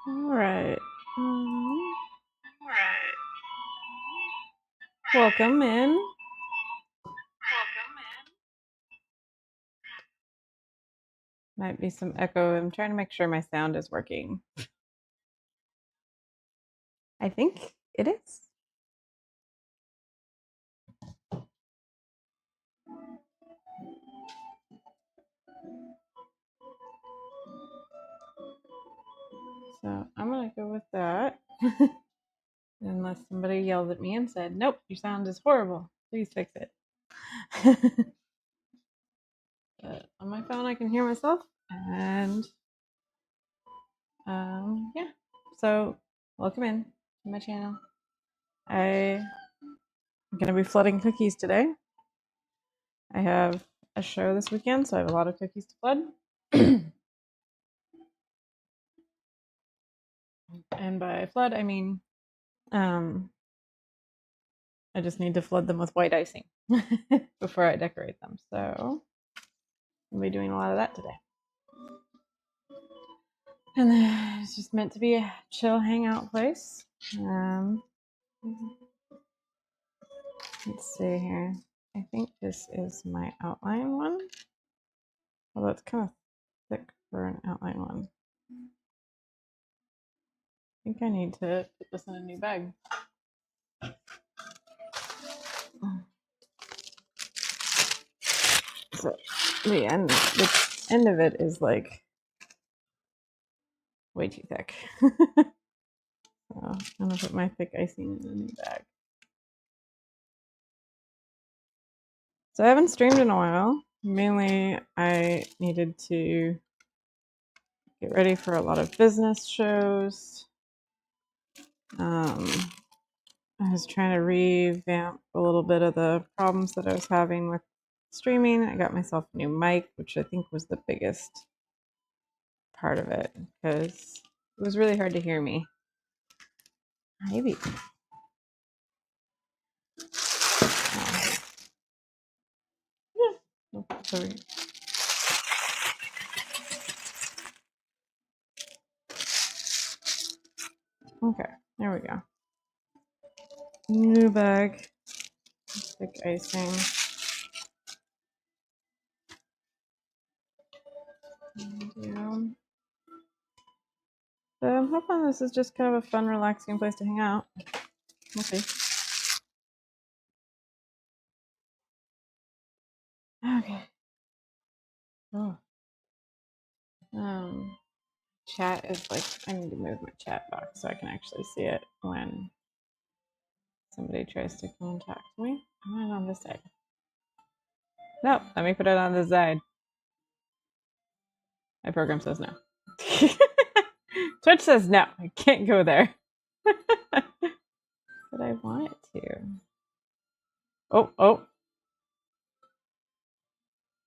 All right. Welcome in. Might be some echo. I'm trying to make sure my sound is working. I think it is. So I'm going to go with that. Unless somebody yelled at me and said, nope, your sound is horrible. Please fix it. But on my phone, I can hear myself. And yeah. So welcome in to my channel. I'm going to be flooding cookies today. I have a show this weekend, so I have a lot of cookies to flood. And by flood, I mean I just need to flood them with white icing before I decorate them. So I'll be doing a lot of that today. And then it's just meant to be a chill hangout place. Let's see here. I think this is my outline one. Although it's kind of thick for an outline one. I think I need to put this in a new bag. So the end of it is like way too thick. So I'm gonna put my thick icing in a new bag. So I haven't streamed in a while. Mainly I needed to get ready for a lot of business shows. I was trying to revamp a little bit of the problems that I was having with streaming. I got myself a new mic, which I think was the biggest part of it because it was really hard to hear me. Maybe. Oh. Sorry. Okay, there we go. New bag. Thick icing. Yeah. So I'm hoping this is just kind of a fun, relaxing place to hang out. We'll see. Okay. Oh. Chat is like, I need to move my chat box so I can actually see it when somebody tries to contact me. I want it on this side. No, let me put it on this side. My program says no. Twitch says no, I can't go there. But I want it to. Oh.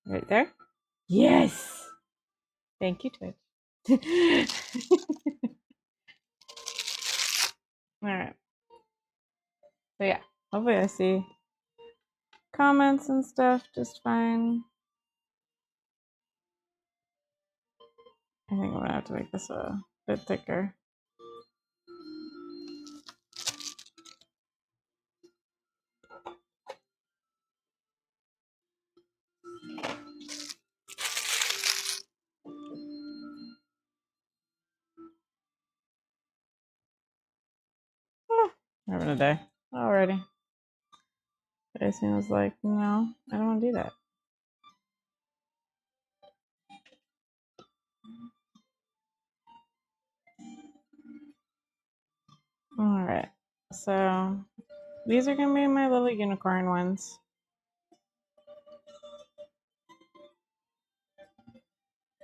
Right there? Yes! Thank you, Twitch. Alright. So yeah, hopefully I see comments and stuff just fine. I think I'm gonna have to make this a bit thicker. Having a day already. Jason was like, no, I don't want to do that. Alright, so these are going to be my little unicorn ones.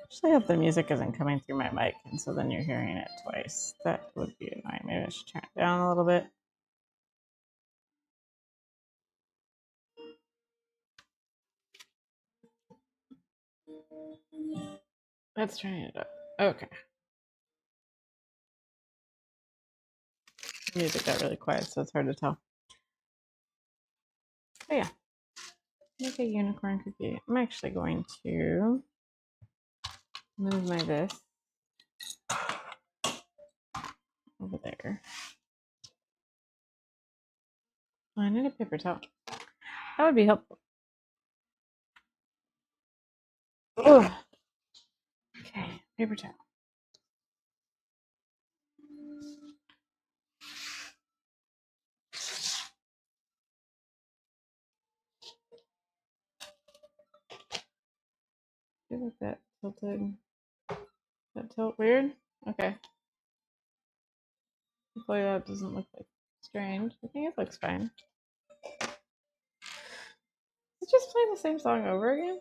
Actually, I hope the music isn't coming through my mic, and so then you're hearing it twice. That would be annoying. Maybe I should turn it down a little bit. Let's turn it up. Okay. The music got really quiet, so it's hard to tell. But yeah, make a unicorn cookie. I'm actually going to move my this over there. Oh, I need a paper towel. That would be helpful. Oh, okay, paper towel. I feel like that tilted. That tilt weird? Okay. Hopefully that doesn't look like strange. I think it looks fine. Is it just play the same song over again?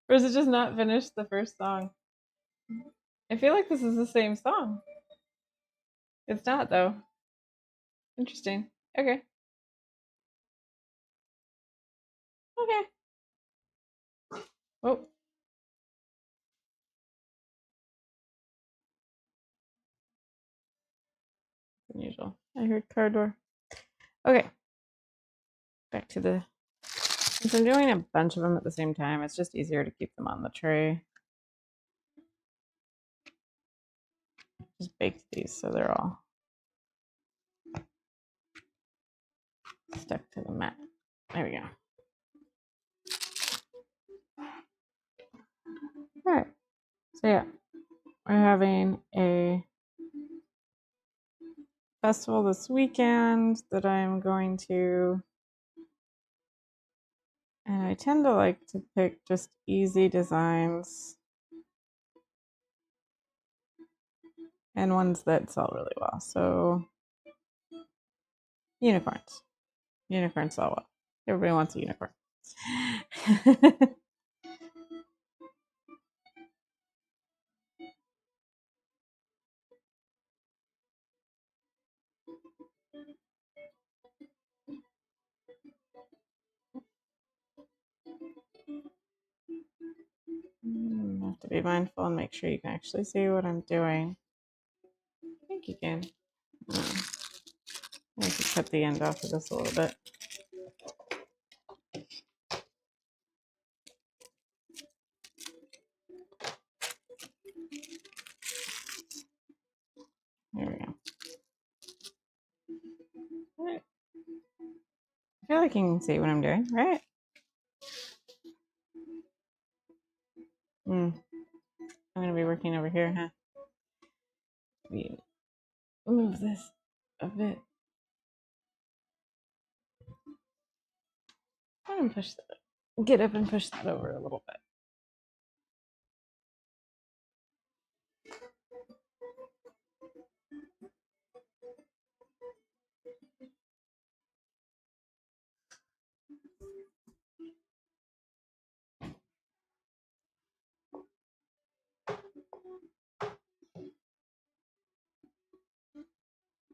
Or is it just not finish the first song? I feel like this is the same song. It's not though. Interesting. Okay. Okay. Oh, unusual. I heard car door. Okay. Back to the. Since I'm doing a bunch of them at the same time, it's just easier to keep them on the tray. Just bake these so they're all stuck to the mat. There we go. All right. So yeah, we're having a festival this weekend that I'm going to, and I tend to like to pick just easy designs and ones that sell really well. So unicorns. Unicorns sell well. Everybody wants a unicorn. I have to be mindful and make sure you can actually see what I'm doing. I think you can. I could cut the end off of this a little bit. There we go. Right. I feel like you can see what I'm doing, right? I'm going to be working over here, huh? We move this a bit. I'm going to push that. Get up and push that over a little bit.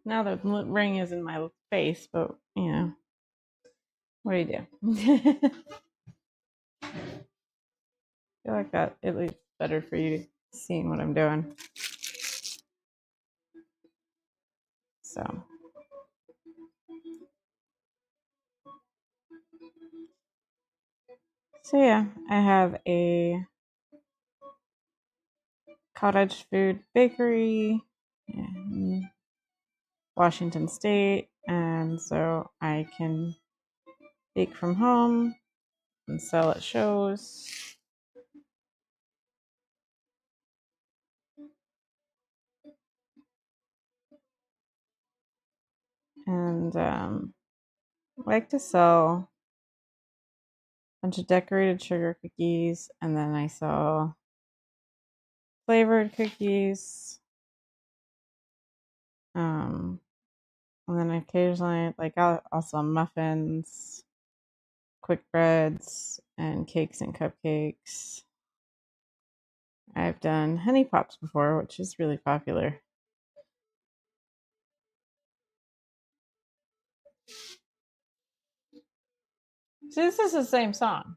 Now the ring is in my face, but you know, what do you do? I feel like that at least better for you seeing what I'm doing. So yeah, I have a cottage food bakery in Washington State, and so I can bake from home and sell at shows. And I like to sell a bunch of decorated sugar cookies, and then I sell flavored cookies. And then occasionally, like I'll sell muffins, quick breads, and cakes and cupcakes. I've done honey pops before, which is really popular. So this is the same song.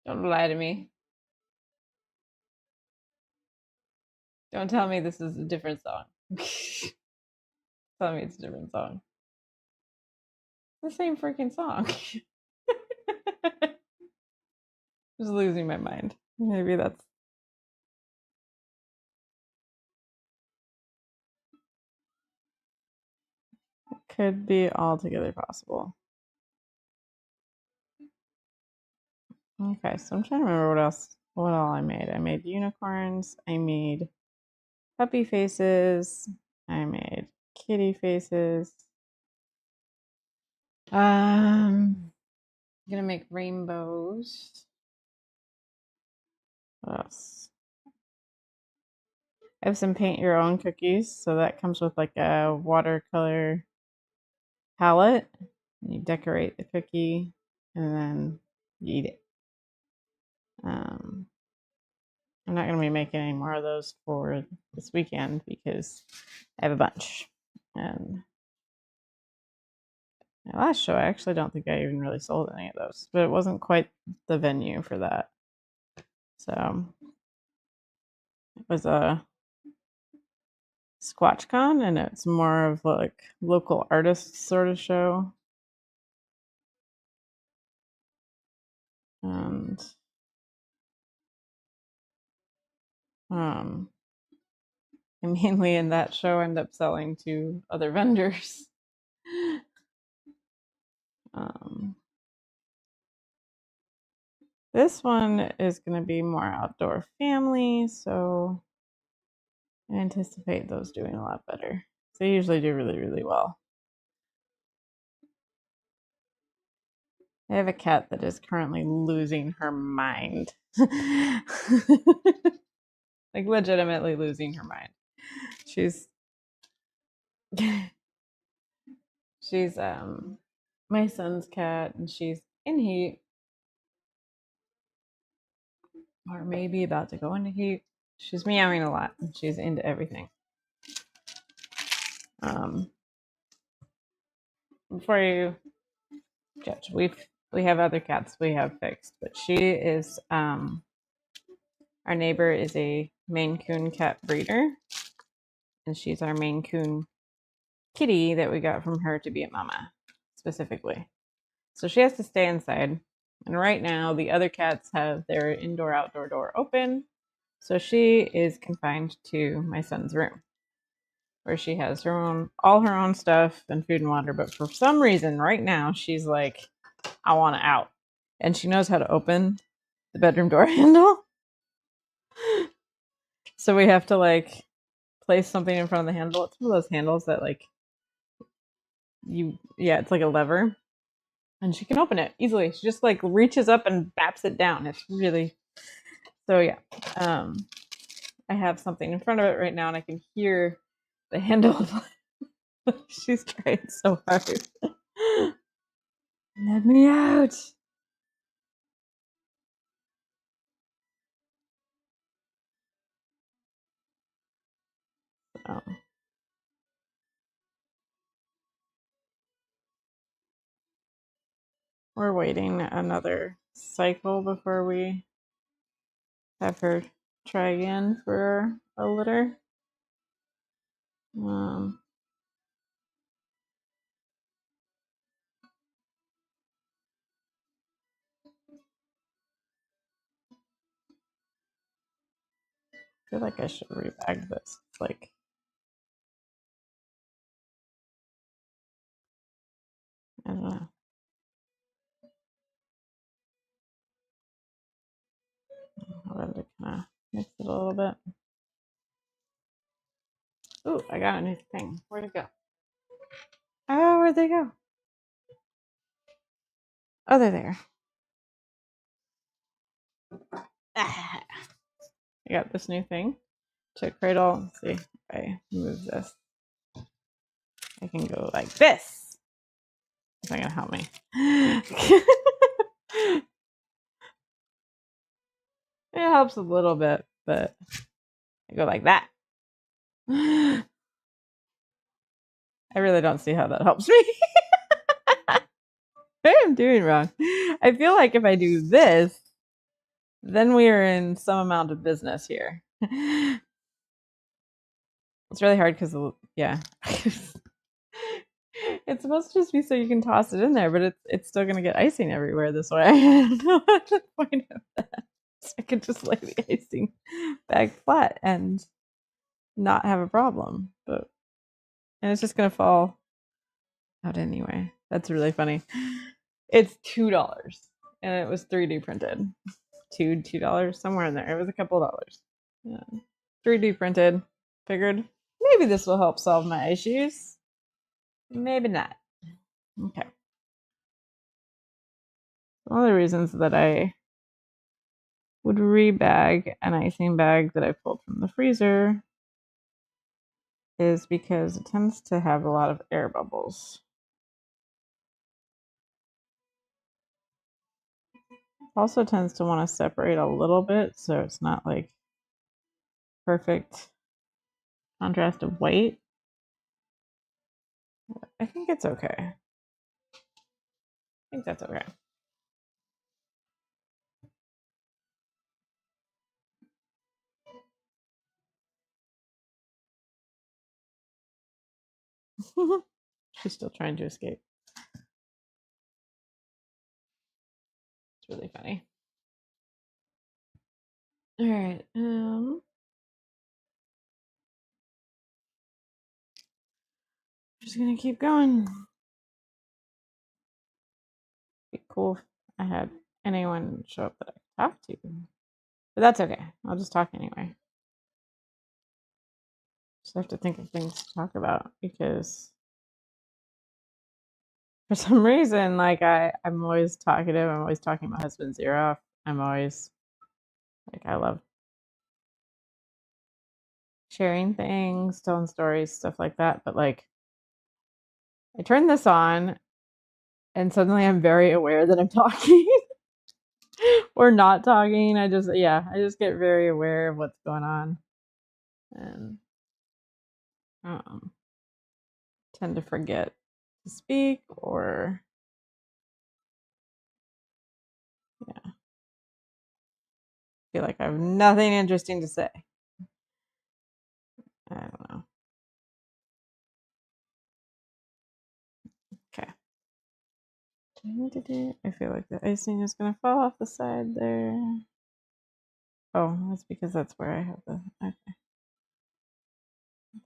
Don't lie to me. Don't tell me this is a different song. Tell me it's a different song. The same freaking song. Just losing my mind. Maybe that's could be altogether possible. Okay, so I'm trying to remember what all I made. I made unicorns, I made puppy faces, I made kitty faces. I'm gonna make rainbows. What else? I have some paint your own cookies, so that comes with like a watercolor palette. You decorate the cookie and then you eat it. I'm not going to be making any more of those for this weekend because I have a bunch. And my last show, I actually don't think I even really sold any of those, but it wasn't quite the venue for that. So it was a SquatchCon, and it's more of like local artists sort of show. And I mainly in that show end up selling to other vendors. This one is going to be more outdoor family, so I anticipate those doing a lot better. They usually do really, really well. I have a cat that is currently losing her mind. Like legitimately losing her mind. She's my son's cat, and she's in heat, or maybe about to go into heat. She's meowing a lot, and she's into everything. Before you judge, we have other cats we have fixed, but she is our neighbor is a Maine Coon cat breeder, and she's our Maine Coon kitty that we got from her to be a mama specifically. So she has to stay inside. And right now, the other cats have their indoor outdoor door open. So she is confined to my son's room, where she has all her own stuff and food and water. But for some reason, right now, she's like, I want out. And she knows how to open the bedroom door handle. So we have to like place something in front of the handle. It's one of those handles that like it's like a lever, and she can open it easily. She just like reaches up and baps it down. It's really so yeah. I have something in front of it right now, and I can hear the handle. She's trying so hard. Let me out. We're waiting another cycle before we have her try again for a litter. I feel like I should rebag this. It's like I don't know. I'll have to kind of mix it a little bit. Ooh, I got a new thing. Where'd it go? Oh, where'd they go? Oh, they're there. I got this new thing to cradle. Let's see if I move this. I can go like this. It's not gonna help me. It helps a little bit, but I go like that. I really don't see how that helps me. What am I doing wrong? I feel like if I do this, then we are in some amount of business here. It's really hard because, yeah. It's supposed to just be so you can toss it in there, but it's still going to get icing everywhere this way. I don't know what the point of that. So I could just lay the icing bag flat and not have a problem. And it's just going to fall out anyway. That's really funny. It's $2 and it was 3D printed. $2 somewhere in there. It was a couple dollars. Yeah. 3D printed. Figured maybe this will help solve my issues. Maybe not. Okay. One of the reasons that I would rebag an icing bag that I pulled from the freezer is because it tends to have a lot of air bubbles. Also tends to want to separate a little bit so it's not like perfect contrast of white. I think it's okay. I think that's okay. She's still trying to escape. It's really funny. All right. Just gonna keep going. Be cool if I had anyone show up that I could talk to, but that's okay. I'll just talk anyway. Just have to think of things to talk about because for some reason, like I'm always talkative. I'm always talking my husband's ear off. I'm always like I love sharing things, telling stories, stuff like that. But like I turn this on and suddenly I'm very aware that I'm talking or not talking. I just get very aware of what's going on and tend to forget to speak or feel like I have nothing interesting to say. I don't know. Okay. I feel like the icing is going to fall off the side there. Oh, that's because that's where I have the. Okay.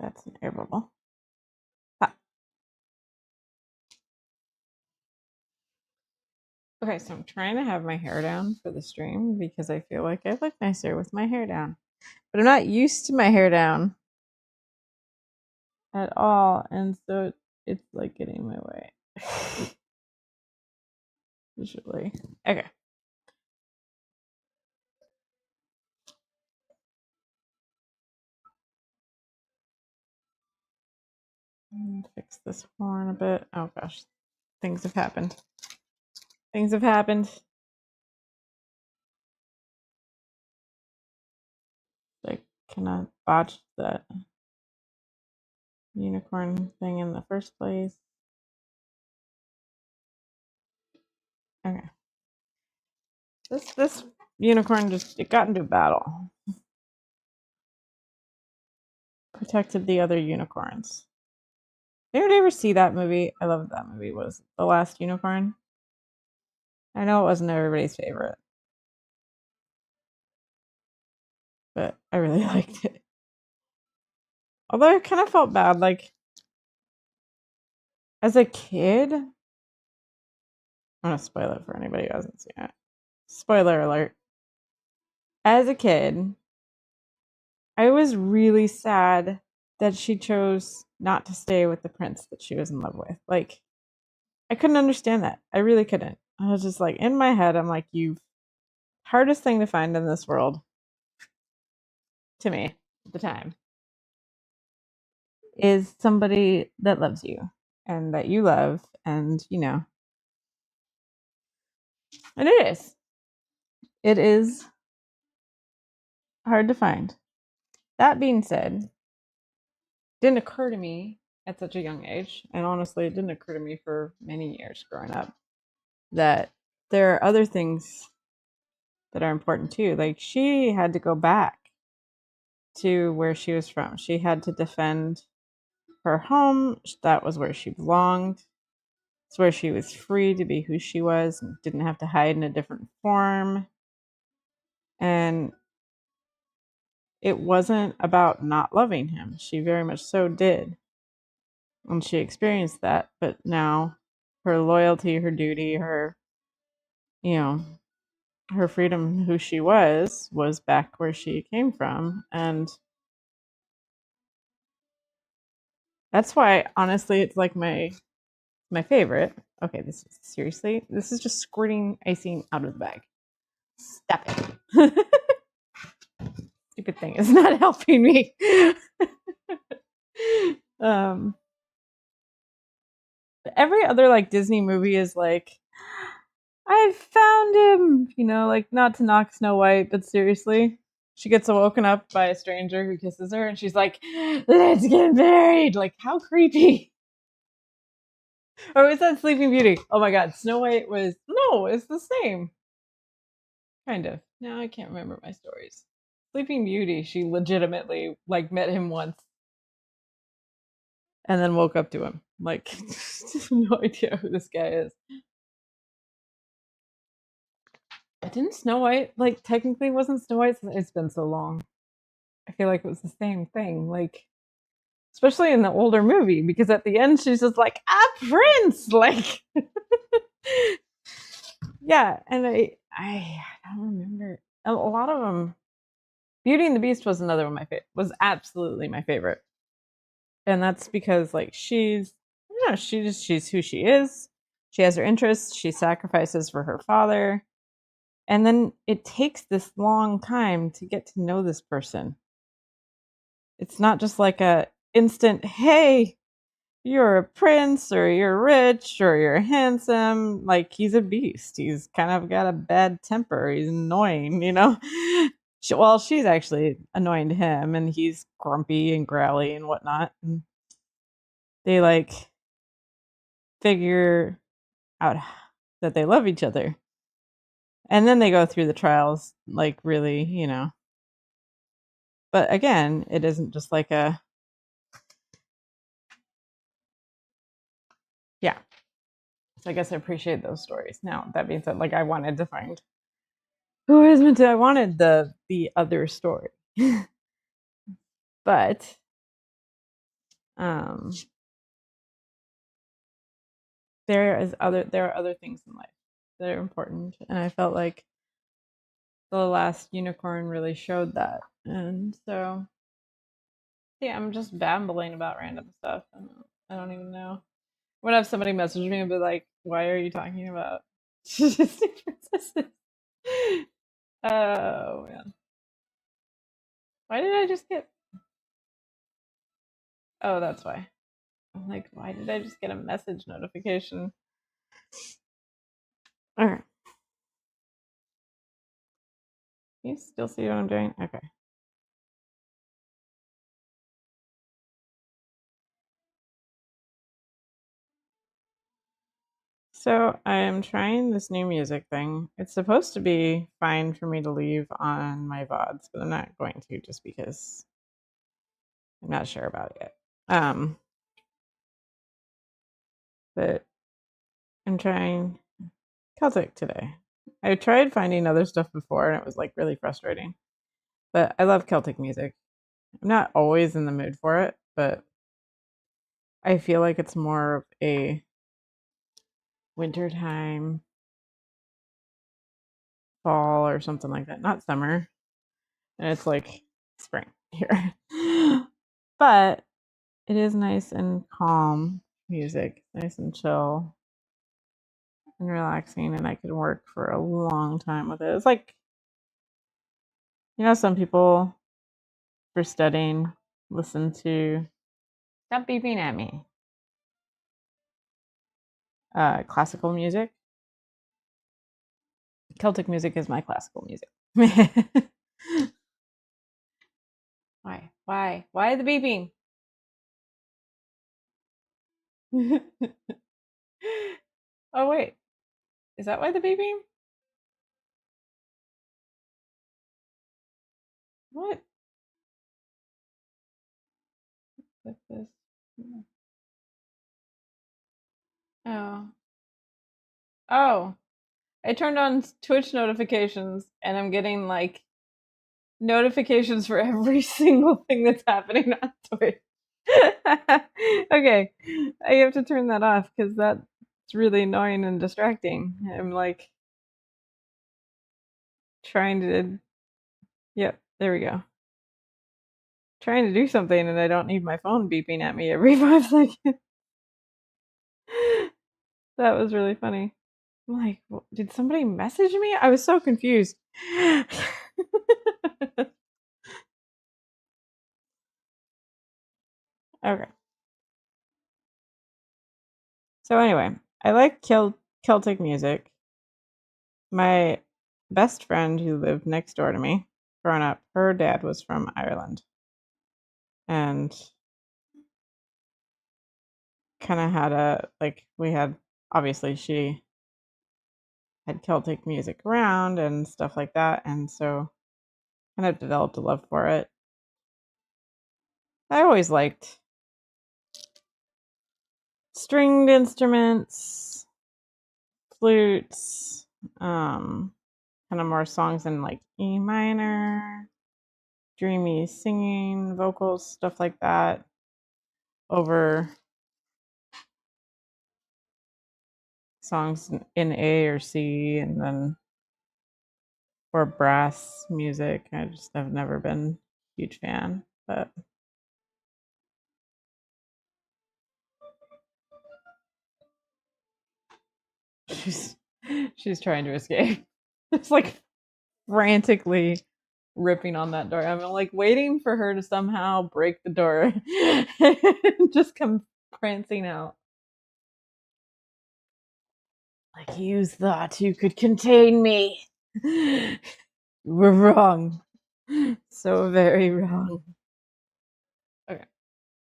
That's an air bubble. Ah. Okay, so I'm trying to have my hair down for the stream because I feel like I look nicer with my hair down. But I'm not used to my hair down at all. And so it's like getting in my way. Visually. Okay. Fix this horn a bit. Oh gosh, things have happened. Things have happened. I cannot botch that unicorn thing in the first place. Okay. This unicorn it got into a battle. Protected the other unicorns. Did you ever see that movie? I love that movie. Was The Last Unicorn? I know it wasn't everybody's favorite, but I really liked it. Although I kind of felt bad, like as a kid. I'm gonna spoil it for anybody who hasn't seen it. Spoiler alert. As a kid, I was really sad that she chose not to stay with the prince that she was in love with. Like, I couldn't understand that. I really couldn't. I was just like, in my head, I'm like, you hardest thing to find in this world to me at the time is somebody that loves you and that you love, and and it is. It is hard to find. That being said, it didn't occur to me at such a young age, and honestly, it didn't occur to me for many years growing up, that there are other things that are important too. Like, she had to go back to where she was from. She had to defend her home. That was where she belonged. It's where she was free to be who she was and didn't have to hide in a different form. And it wasn't about not loving him. She very much so did. and she experienced that, but now her loyalty, her duty, her, you know, her freedom, who she was back where she came from. And that's why, honestly, it's like my favorite. Okay, this is just squirting icing out of the bag. Stop it. Stupid thing is not helping me. um every other like Disney movie is like, I found him, like, not to knock Snow White, but seriously, she gets woken up by a stranger who kisses her and she's like, let's get married. Like, how creepy. Or is that Sleeping Beauty? Oh my god, Snow White was, no, it's the same. Kind of. Now I can't remember my stories. Sleeping Beauty, she legitimately like met him once and then woke up to him. Like, no idea who this guy is. But didn't Snow White, like, technically wasn't Snow White? It's been so long. I feel like it was the same thing. Like, especially in the older movie, because at the end she's just like, a prince. Like, yeah. And I don't remember a lot of them. Beauty and the Beast was another one of my favorite. Was absolutely my favorite, and that's because like she's who she is. She has her interests. She sacrifices for her father, and then it takes this long time to get to know this person. It's not just like a instant, hey, you're a prince or you're rich or you're handsome. Like, he's a beast. He's kind of got a bad temper. He's annoying. Well, she's actually annoying to him, and he's grumpy and growly and whatnot. And they like figure out that they love each other. And then they go through the trials, like, really. But again, it isn't just like a, yeah. So I guess I appreciate those stories. Now, that being said, like, I wanted to find who is meant to, I wanted the other story. But um there are other things in life that are important, and I felt like the last unicorn really showed that. And so yeah, I'm just babbling about random stuff. I don't even know. When I have somebody message me and be like, why are you talking about Disney princesses? Oh man. Why did I just get, oh, that's why. I'm like, why did I just get a message notification? All right. You still see what I'm doing? Okay. So I am trying this new music thing. It's supposed to be fine for me to leave on my VODs, but I'm not going to, just because I'm not sure about it yet. But I'm trying Celtic today. I tried finding other stuff before and it was like really frustrating. But I love Celtic music. I'm not always in the mood for it, but I feel like it's more of a wintertime, fall, or something like that. Not summer. And it's like spring here. But it is nice and calm music, nice and chill and relaxing, and I could work for a long time with it. It's like, some people for studying listen to, stop beeping at me, classical music. Celtic music is my classical music. Why the beeping? Oh wait, is that why the beeping? What? What's this? Oh. Oh. I turned on Twitch notifications and I'm getting like notifications for every single thing that's happening on Twitch. Okay, I have to turn that off because that's really annoying and distracting. I'm like trying to, yep, there we go. Trying to do something and I don't need my phone beeping at me every 5 seconds. That was really funny. I'm like, did somebody message me? I was so confused. Okay. So anyway, I like Celtic music. My best friend who lived next door to me growing up, her dad was from Ireland and kind of had we had, obviously, she had Celtic music around and stuff like that. And so kind of developed a love for it. I always liked stringed instruments, flutes, kind of more songs in like E minor, dreamy singing, vocals, stuff like that, over songs in A or C, and then for brass music, I just have never been a huge fan. But she's she's trying to escape. It's like frantically ripping on that door. I'm like waiting for her to somehow break the door and just come prancing out. Like, you thought you could contain me. You were wrong. So very wrong. Okay.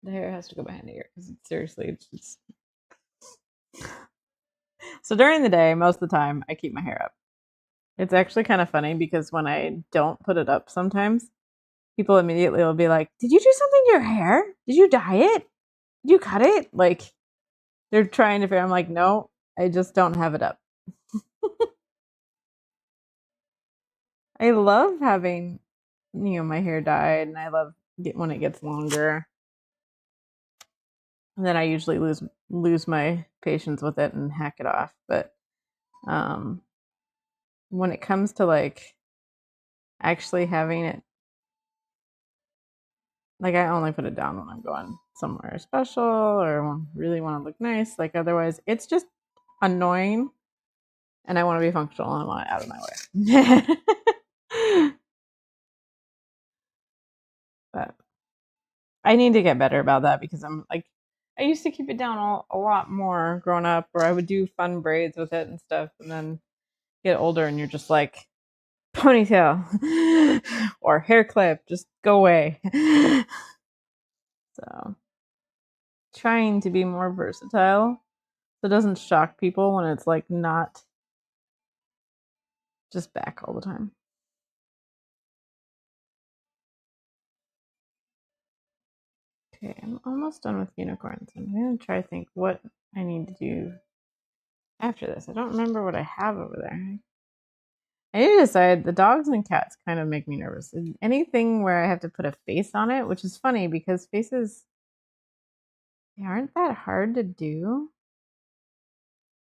The hair has to go behind the ear because seriously, it's so during the day, most of the time, I keep my hair up. It's actually kind of funny because when I don't put it up sometimes, people immediately will be like, "Did you do something to your hair? Did you dye it? Did you cut it?" Like, they're trying to figure. I'm like, no, I just don't have it up. I love having, my hair dyed, and I love when it gets longer. And then I usually lose my patience with it and hack it off. But um, when it comes to like actually having it, like, I only put it down when I'm going somewhere special or really want to look nice. Like, otherwise, it's just annoying, and I want to be functional and I want it out of my way. But I need to get better about that because I'm like, I used to keep it down a lot more growing up, where I would do fun braids with it and stuff, and then get older and you're just like, ponytail or hair clip, just go away. So trying to be more versatile so it doesn't shock people when it's like not just back all the time. Okay, I'm almost done with unicorns. I'm gonna try to think what I need to do after this. I don't remember what I have over there. I need to decide. The dogs and cats kind of make me nervous. Anything where I have to put a face on it, which is funny because faces, they aren't that hard to do.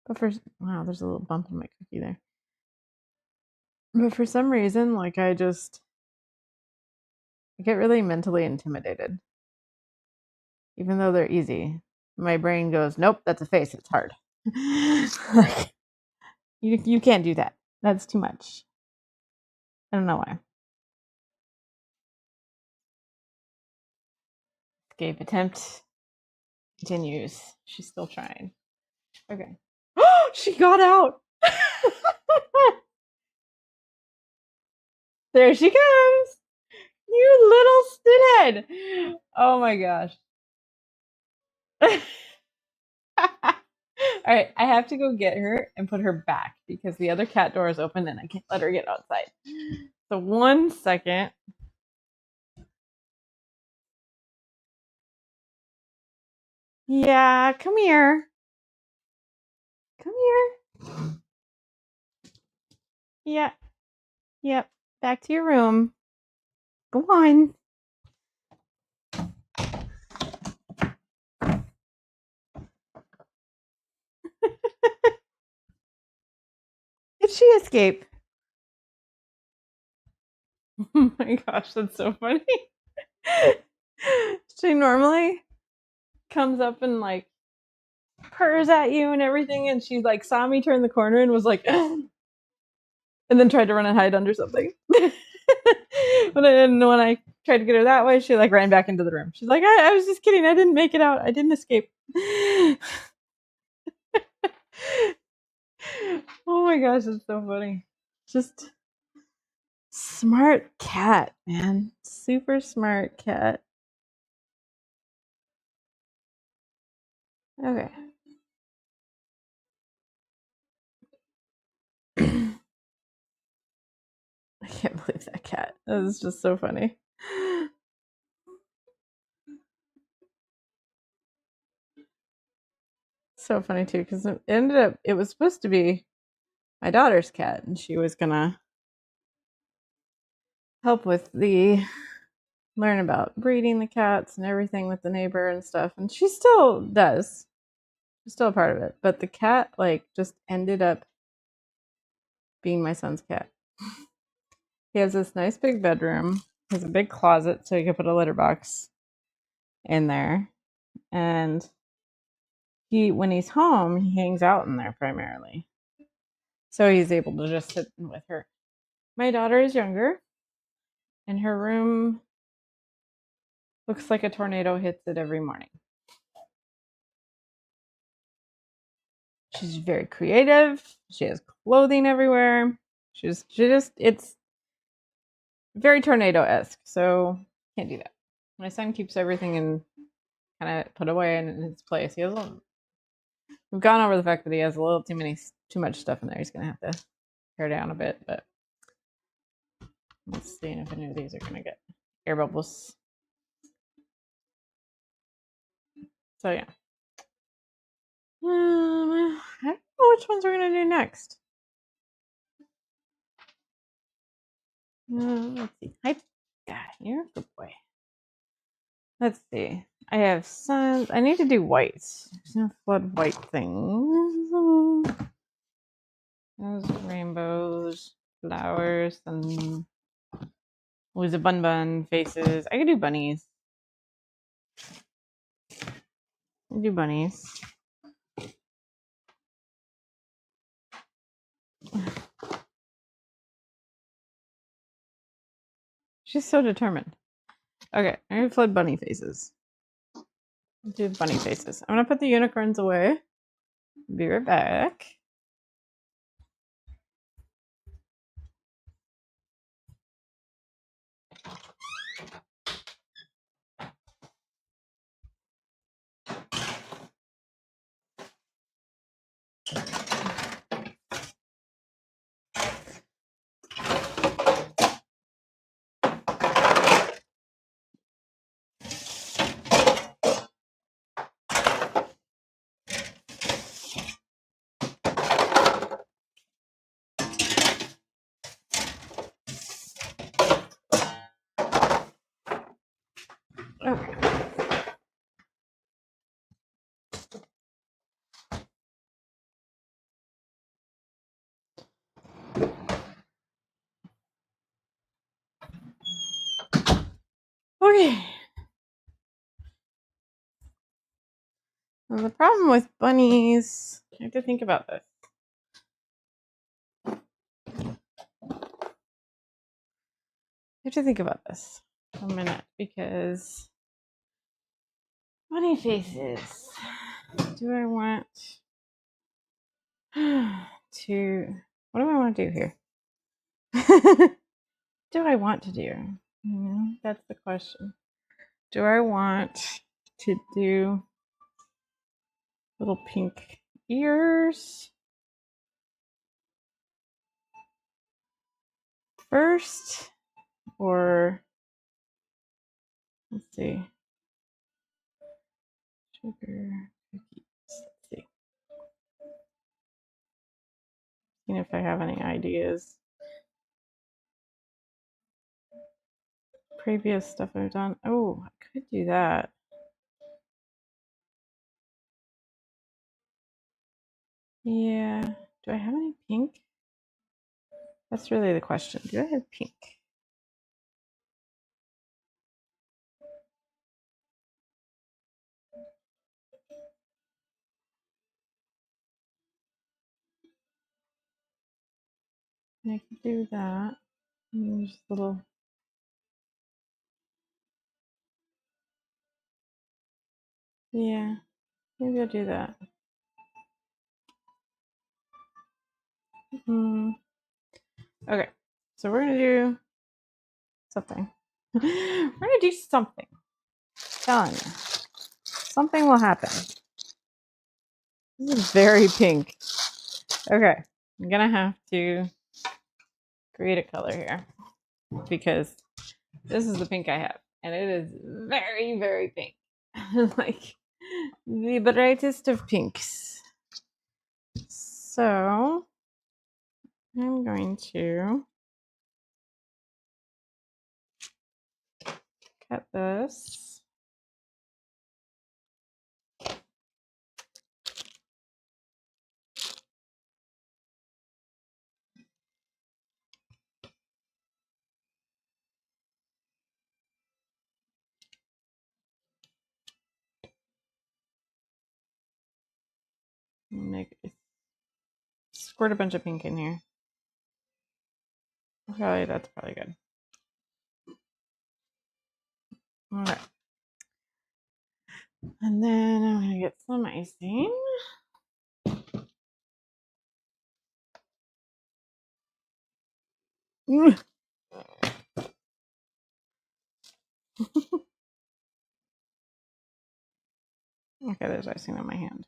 But wow, there's a little bump in my cookie there. But for some reason, like, I get really mentally intimidated, even though they're easy. My brain goes, nope, that's a face. It's hard. Like, you can't do that. That's too much. I don't know why. Escape attempt continues. She's still trying. Okay. She got out. There she comes. You little stinhead. Oh my gosh. All right, I have to go get her and put her back because the other cat door is open and I can't let her get outside. So 1 second. Yeah, come here. Come here. Yeah, yep. Back to your room. Go on. she escape? Oh my gosh, that's so funny. She normally comes up and like purrs at you and everything, and she like saw me turn the corner and was like, and then tried to run and hide under something. But then when I tried to get her that way, she like ran back into the room. She's like, I was just kidding. I didn't make it out. I didn't escape. Oh my gosh, it's so funny. Just smart cat, man. Super smart cat. Okay. I can't believe that cat. That is just so funny. So funny too, because it was supposed to be my daughter's cat, and she was gonna help with the learn about breeding the cats and everything with the neighbor and stuff, and she still does. She's still a part of it, but the cat like just ended up being my son's cat. He has this nice big bedroom. He has a big closet so he can put a litter box in there, and when he's home, he hangs out in there primarily. So he's able to just sit with her. My daughter is younger, and her room looks like a tornado hits it every morning. She's very creative. She has clothing everywhere. It's very tornado-esque. So can't do that. My son keeps everything in kind of put away in its place. We've gone over the fact that he has a little too much stuff in there. He's gonna have to tear down a bit, but let's see if any of these are gonna get air bubbles. So yeah. I don't know which ones we're gonna do next. Let's see. Hi, God, you're a good boy. Let's see. I have suns. I need to do whites. Some flood white things. Those rainbows, flowers, and was a bun faces. I could do bunnies. I do bunnies. She's so determined. Okay, I'm gonna flood bunny faces. Do bunny faces. I'm gonna put the unicorns away. Be right back. Okay. Okay. Well, the problem with bunnies, I have to think about this. I have to think about this for a minute because bunny faces. Do I want to? What do I want to do here? Do I want to do? That's the question. Do I want to do little pink ears first, or let's see, sugar cookies? Let's see. Seeing if I have any ideas. Previous stuff I've done. Oh, I could do that. Yeah. Do I have any pink? That's really the question. Do I have pink? I can do that. Just a little. Yeah, maybe I'll do that. Okay, so we're gonna do something. We're gonna do something. I'm telling you, something will happen. This is very pink. Okay, I'm gonna have to create a color here because this is the pink I have, and it is very, very pink. Like the brightest of pinks. So I'm going to cut this. Squirt a bunch of pink in here. That's probably good. All right. And then I'm gonna get some icing. Okay, there's icing on my hand.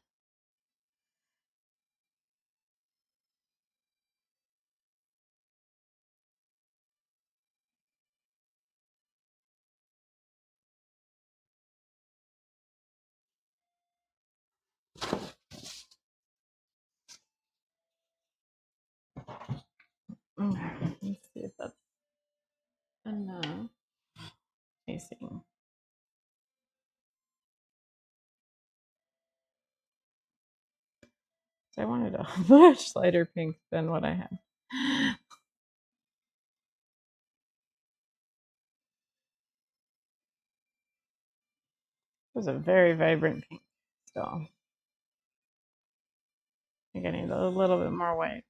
Okay, let's see if that's enough icing. So I wanted a much lighter pink than what I had. It was a very vibrant pink still. I think I need a little bit more white.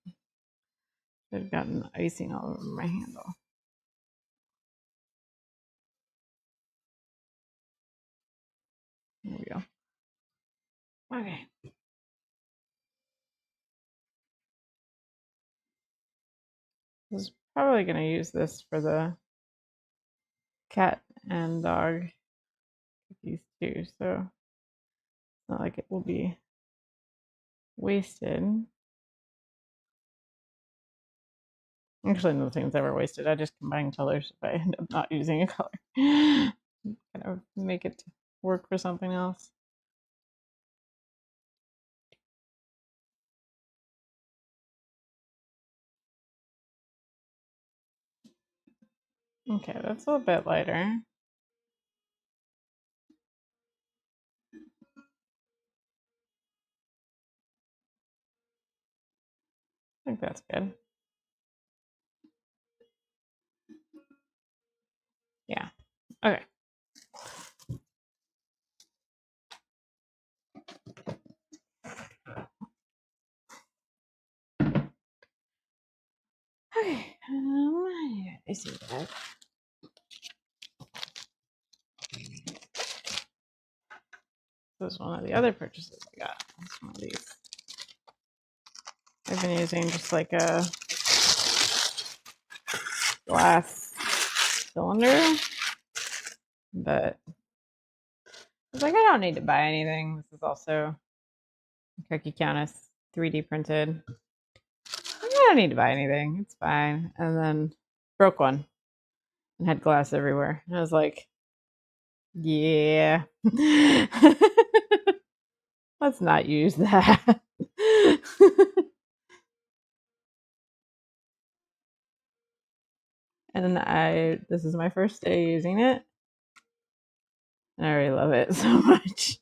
I've gotten icing all over my handle. There we go. Okay. I was probably going to use this for the cat and dog cookies too, so it's not like it will be wasted. Actually, nothing's ever wasted. I just combine colors if I end up not using a color. Kind of make it work for something else. Okay, that's a bit lighter. I think that's good. Yeah. Okay. Okay. I see that. This is one of the other purchases I got. It's one of these. I've been using just like a glass cylinder, but it's like I don't need to buy anything. This is also Cookie Countess 3D printed. I don't need to buy anything. It's fine. And then broke one and had glass everywhere. And I was like, yeah. Let's not use that. And this is my first day using it. And I already love it so much.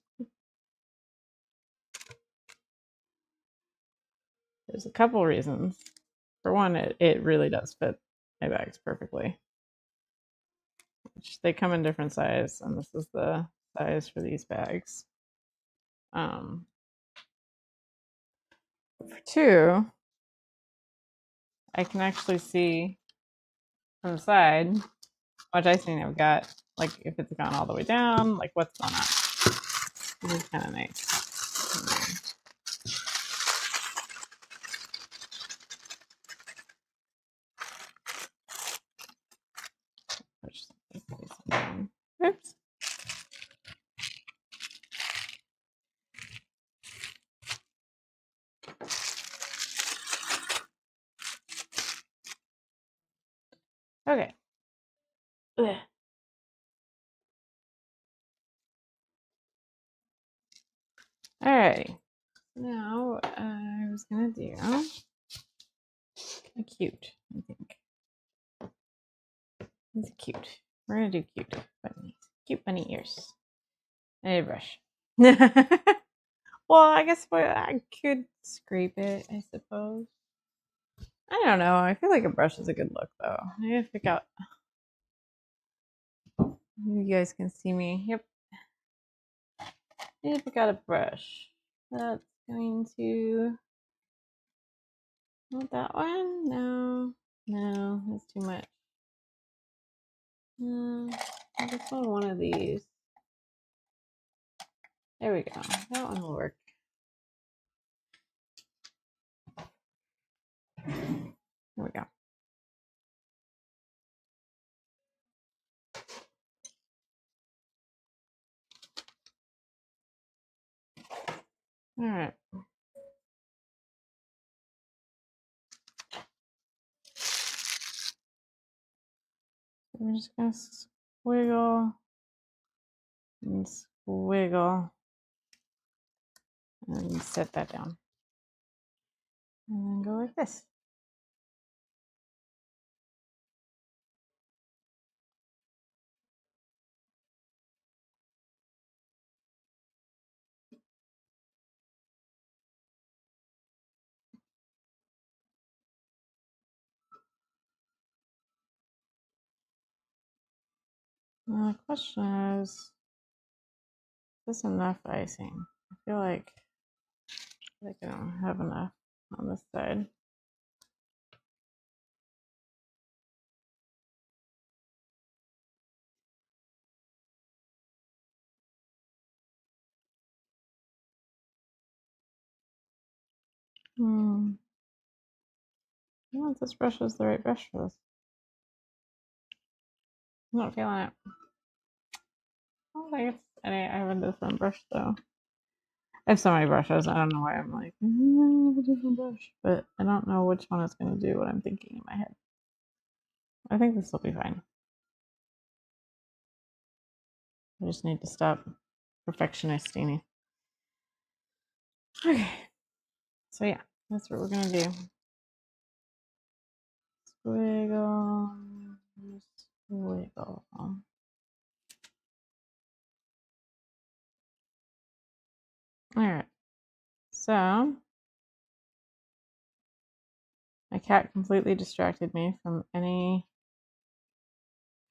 There's a couple reasons. For one, it really does fit my bags perfectly. They come in different size, and this is the size for these bags. For two, I can actually see from the side how much icing I've got, like if it's gone all the way down, like what's going on. This is kind of nice. Oops. Okay. Ugh. All right. Now what I was gonna do cute, I think. It's cute. We're gonna do cute bunnies. Cute bunny ears. And a brush. Well, I guess I could scrape it, I suppose. I don't know. I feel like a brush is a good look, though. I need to pick out. You guys can see me. Yep. I need to pick out a brush. That's going to. Not that one? No. No, that's too much. I just want one of these. There we go. That one will work. There we go. All right. We're just gonna squiggle and squiggle and set that down. And then go like this. Now the question is this enough icing? I feel like I don't have enough on this side. I don't know if this brush is the right brush for this. I'm not feeling it. I don't think it's any. I have a different brush though. I have so many brushes. I don't know why I'm like, I have a different brush, but I don't know which one is going to do what I'm thinking in my head. I think this will be fine. I just need to stop perfectionisting. Okay. So yeah, that's what we're gonna do. Squiggle, squiggle. All right. So my cat completely distracted me from any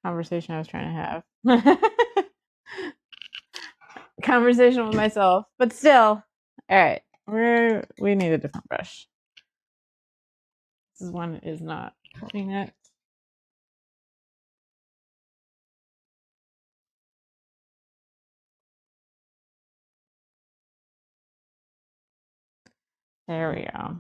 conversation I was trying to have. Conversation with myself, but still. All right, we need a different brush. This one is not putting it. There we go.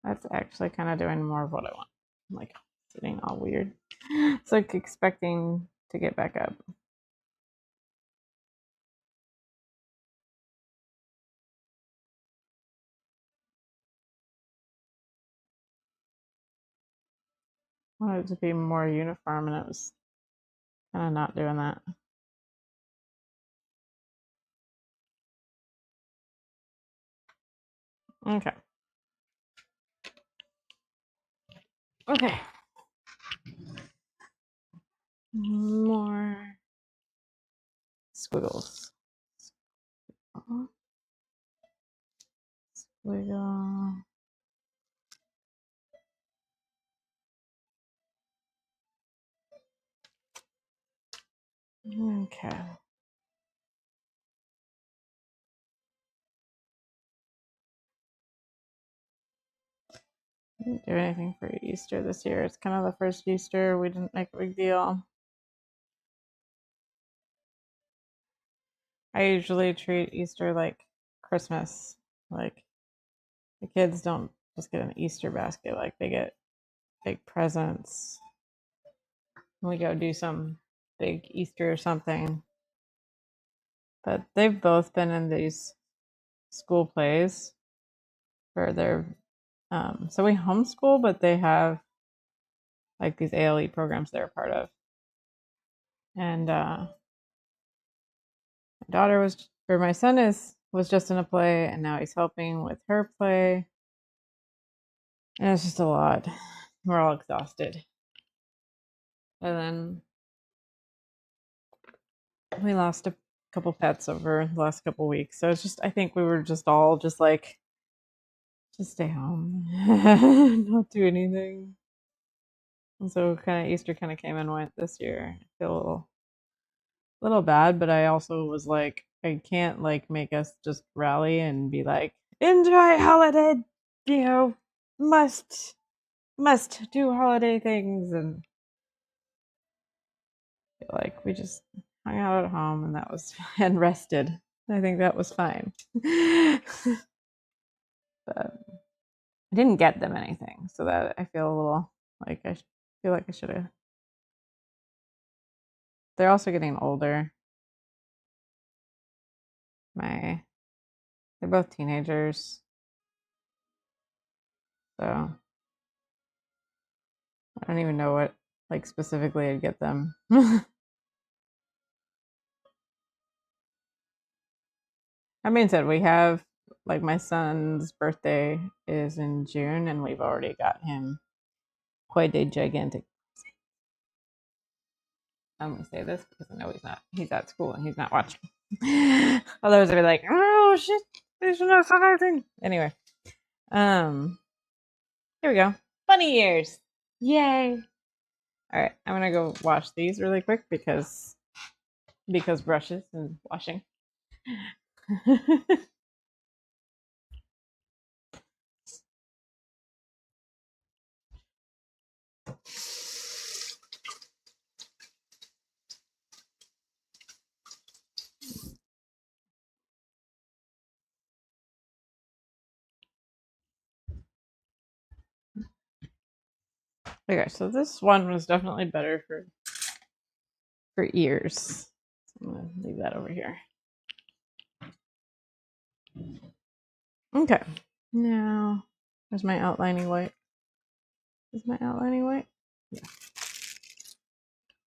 That's actually kind of doing more of what I want. I'm like sitting all weird. It's like expecting to get back up. I wanted it to be more uniform, and it was kind of not doing that. Okay. Okay. More squiggles. Squiggle. Okay. Didn't do anything for Easter this year. It's kind of the first Easter we didn't make a big deal. I usually treat Easter like Christmas. Like the kids don't just get an Easter basket, like they get big presents. We go do some big Easter or something. But they've both been in these school plays for their so we homeschool, but they have like these ALE programs they're a part of. And my daughter was or my son is was just in a play and now he's helping with her play. And it's just a lot. We're all exhausted. And then we lost a couple pets over the last couple weeks. So it's just I think we were just all just like just stay home. Not do anything. And so kind of Easter kind of came and went this year. I feel a little bad, but I also was like, I can't like make us just rally and be like, enjoy holiday, you know, must do holiday things and like we just hung out at home and that was and rested. I think that was fine. But I didn't get them anything, so that I feel a little like I feel like I should have. They're also getting older. My they're both teenagers, so I don't even know what like specifically I'd get them. That being said, we have like my son's birthday is in June, and we've already got him quite a gigantic. I'm gonna say this because I know he's not. He's at school and he's not watching. Otherwise, I'd be like, "Oh shit, there's no other thing." Anyway, um, here we go. Bunny ears, yay! All right, I'm gonna go wash these really quick because brushes and washing. Okay, so this one was definitely better for ears. So I'm gonna leave that over here. Okay, now there's my outlining white. Is my outlining white? Yeah.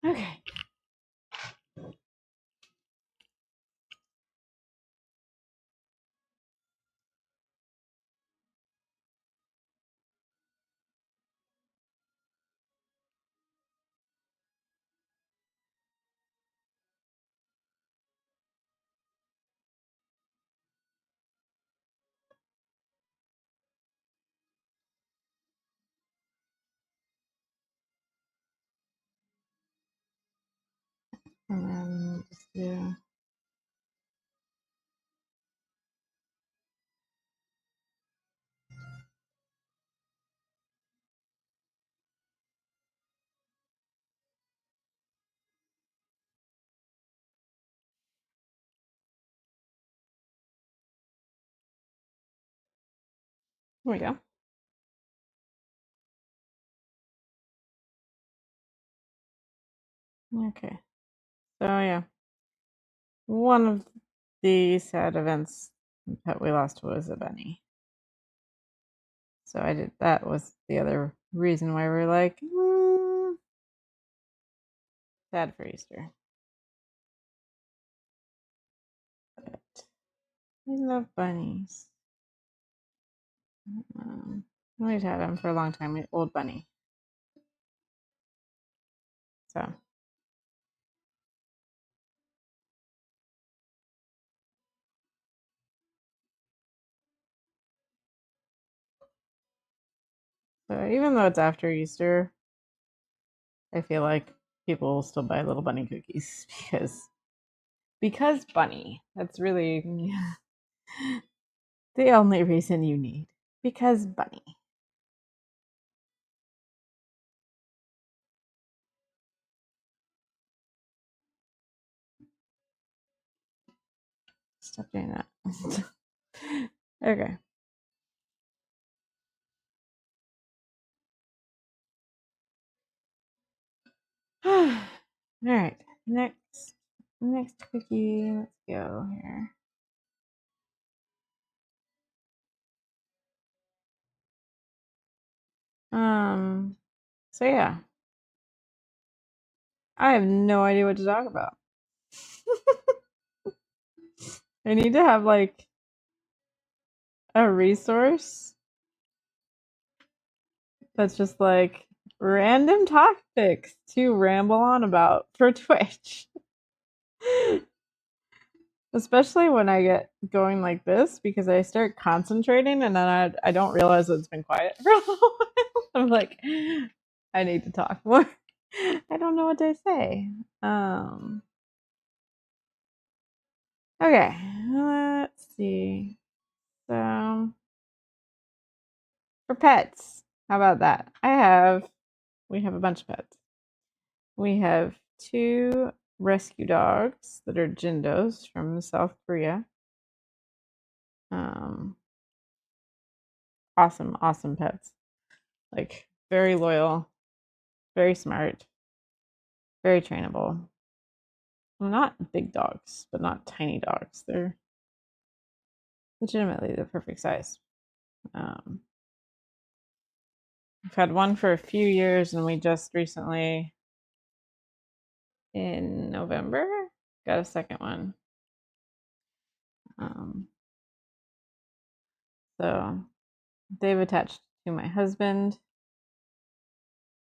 Okay. And then just do. Here we go. Okay. So yeah, one of the sad events that we lost was a bunny. So I did. That was the other reason why we were like, sad for Easter. But we love bunnies. We've had them for a long time. Old bunny. So even though it's after Easter, I feel like people will still buy little bunny cookies because bunny. That's really the only reason you need. Because bunny. Stop doing that. Okay. All right. Next cookie. Let's go here. So yeah. I have no idea what to talk about. I need to have like a resource that's just like random topics to ramble on about for Twitch. Especially when I get going like this because I start concentrating and then I don't realize it's been quiet for a while. I'm like, I need to talk more. I don't know what to say. Okay, let's see. So for pets, how about that? We have a bunch of pets. We have two rescue dogs that are Jindos from South Korea. Um, awesome pets. Like very loyal, very smart, very trainable. Well, not big dogs, but not tiny dogs. They're legitimately the perfect size. Um, I've had one for a few years, and we just recently, in November, got a second one. So they've attached to my husband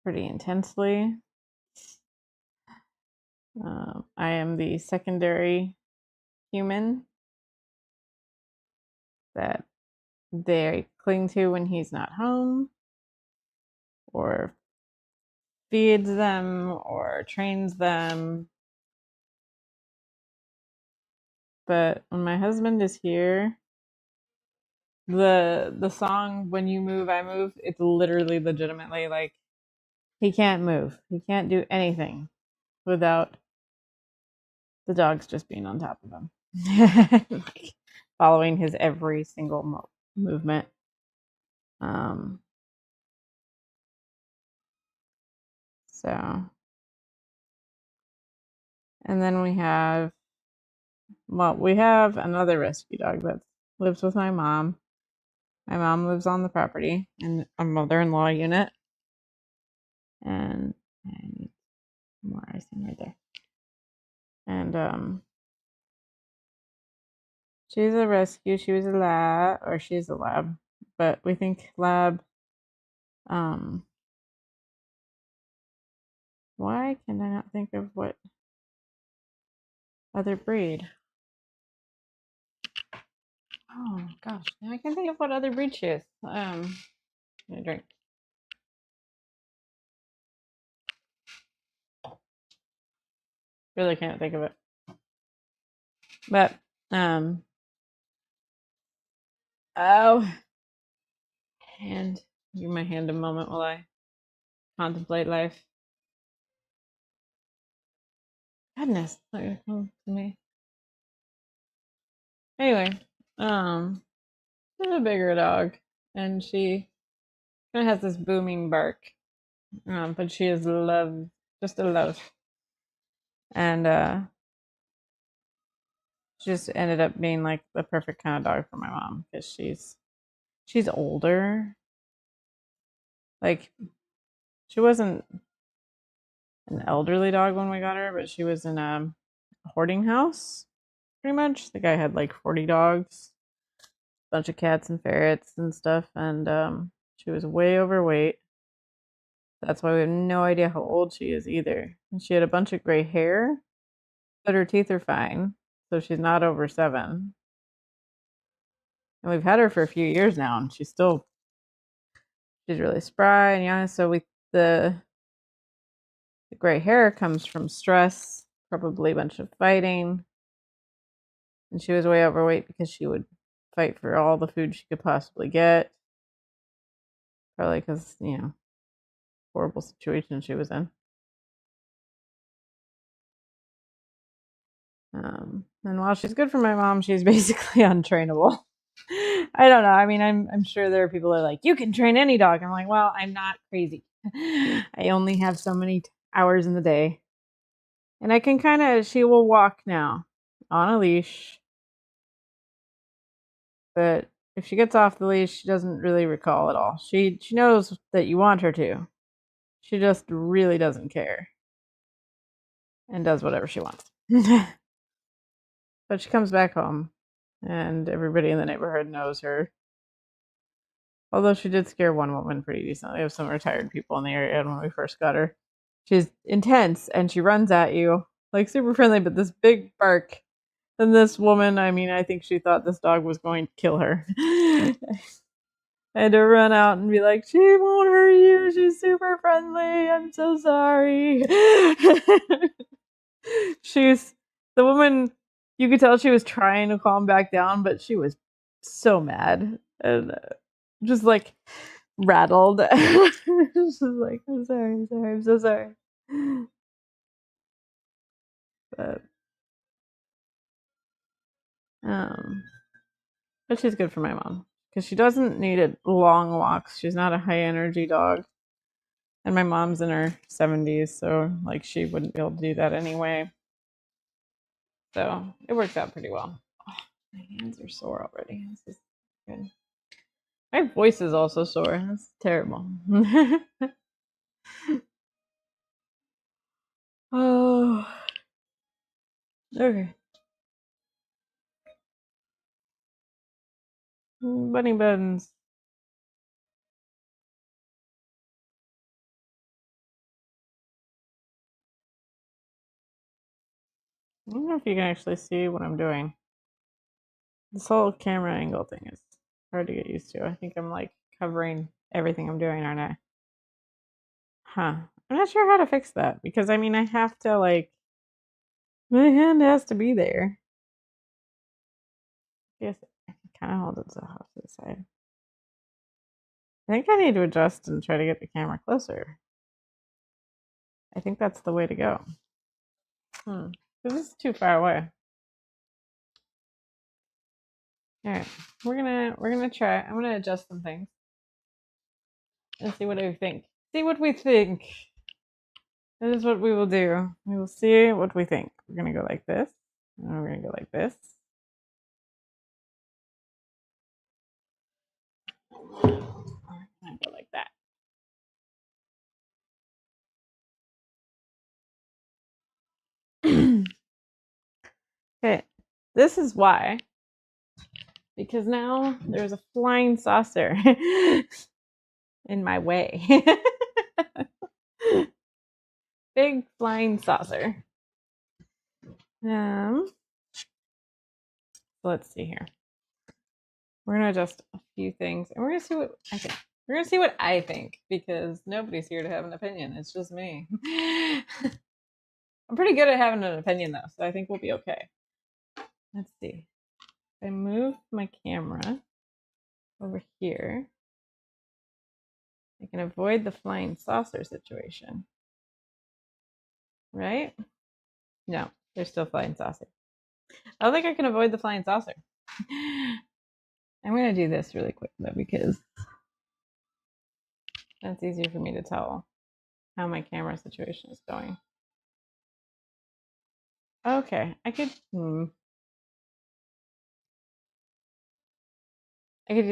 pretty intensely. I am the secondary human that they cling to when he's not home, or feeds them, or trains them. But when my husband is here, the song "When You Move, I Move," it's literally legitimately like he can't move. He can't do anything without the dogs just being on top of him, like, following his every single movement. Um, so, and then we have another rescue dog that lives with my mom. My mom lives on the property in a mother-in-law unit, and I need more icing right there. And she's a rescue. She was a lab, or she's a lab, but we think lab. Why can I not think of what other breed? Oh gosh, I can think of what other breed she is. Let me drink. Really can't think of it. But oh, and give my hand a moment while I contemplate life. Goodness, come to me. Anyway, she's a bigger dog, and she kind of has this booming bark. But she is love, just a love, and she just ended up being like the perfect kind of dog for my mom because she's older. Like she wasn't an elderly dog when we got her, but she was in a hoarding house pretty much. The guy had like 40 dogs, a bunch of cats and ferrets and stuff, and she was way overweight. That's why we have no idea how old she is either. And she had a bunch of gray hair, but her teeth are fine, so she's not over 7. And we've had her for a few years now, and she's really spry and young. So the The gray hair comes from stress, probably a bunch of fighting. And she was way overweight because she would fight for all the food she could possibly get. Probably because, horrible situation she was in. And while she's good for my mom, she's basically untrainable. I don't know. I mean, I'm sure there are people that are like, you can train any dog. I'm like, well, I'm not crazy. I only have so many hours in the day. And I can she will walk now on a leash. But if she gets off the leash, she doesn't really recall at all. She knows that you want her to. She just really doesn't care and does whatever she wants. But she comes back home, and everybody in the neighborhood knows her. Although she did scare one woman pretty decently. We have some retired people in the area when we first got her. She's intense, and she runs at you, like super friendly, but this big bark. And this woman, I mean, I think she thought this dog was going to kill her. I had to run out and be like, she won't hurt you. She's super friendly. I'm so sorry. She's the woman, you could tell she was trying to calm back down, but she was so mad and just like rattled. She's like, I'm sorry, I'm so sorry. But um but she's good for my mom because she doesn't need long walks. She's not a high energy dog. And my mom's in her 70s, so like she wouldn't be able to do that anyway. So it works out pretty well. Oh, my hands are sore already. This is good. My voice is also sore. That's terrible. Oh, okay. Bunny buns. I don't know if you can actually see what I'm doing. This whole camera angle thing is hard to get used to. I think I'm like covering everything I'm doing, aren't I? Huh. I'm not sure how to fix that because I mean, I have to like, my hand has to be there. I guess I can kind of hold it off to the side. I think I need to adjust and try to get the camera closer. I think that's the way to go. This is too far away. All right, we're gonna try. I'm gonna adjust some things and see what we think. See what we think. That is what we will do. We will see what we think. We're gonna go like this, and we're gonna go like this. We're gonna go like that. Okay, this is why. Because now there's a flying saucer in my way. Big flying saucer. Let's see here. We're gonna adjust a few things, and we're gonna see what I think. We're gonna see what I think because nobody's here to have an opinion. It's just me. I'm pretty good at having an opinion though, so I think we'll be okay. Let's see. If I move my camera over here, I can avoid the flying saucer situation. Right? No, there's still flying saucer. I don't think I can avoid the flying saucer. I'm gonna do this really quick though because that's easier for me to tell how my camera situation is going. Okay, I could do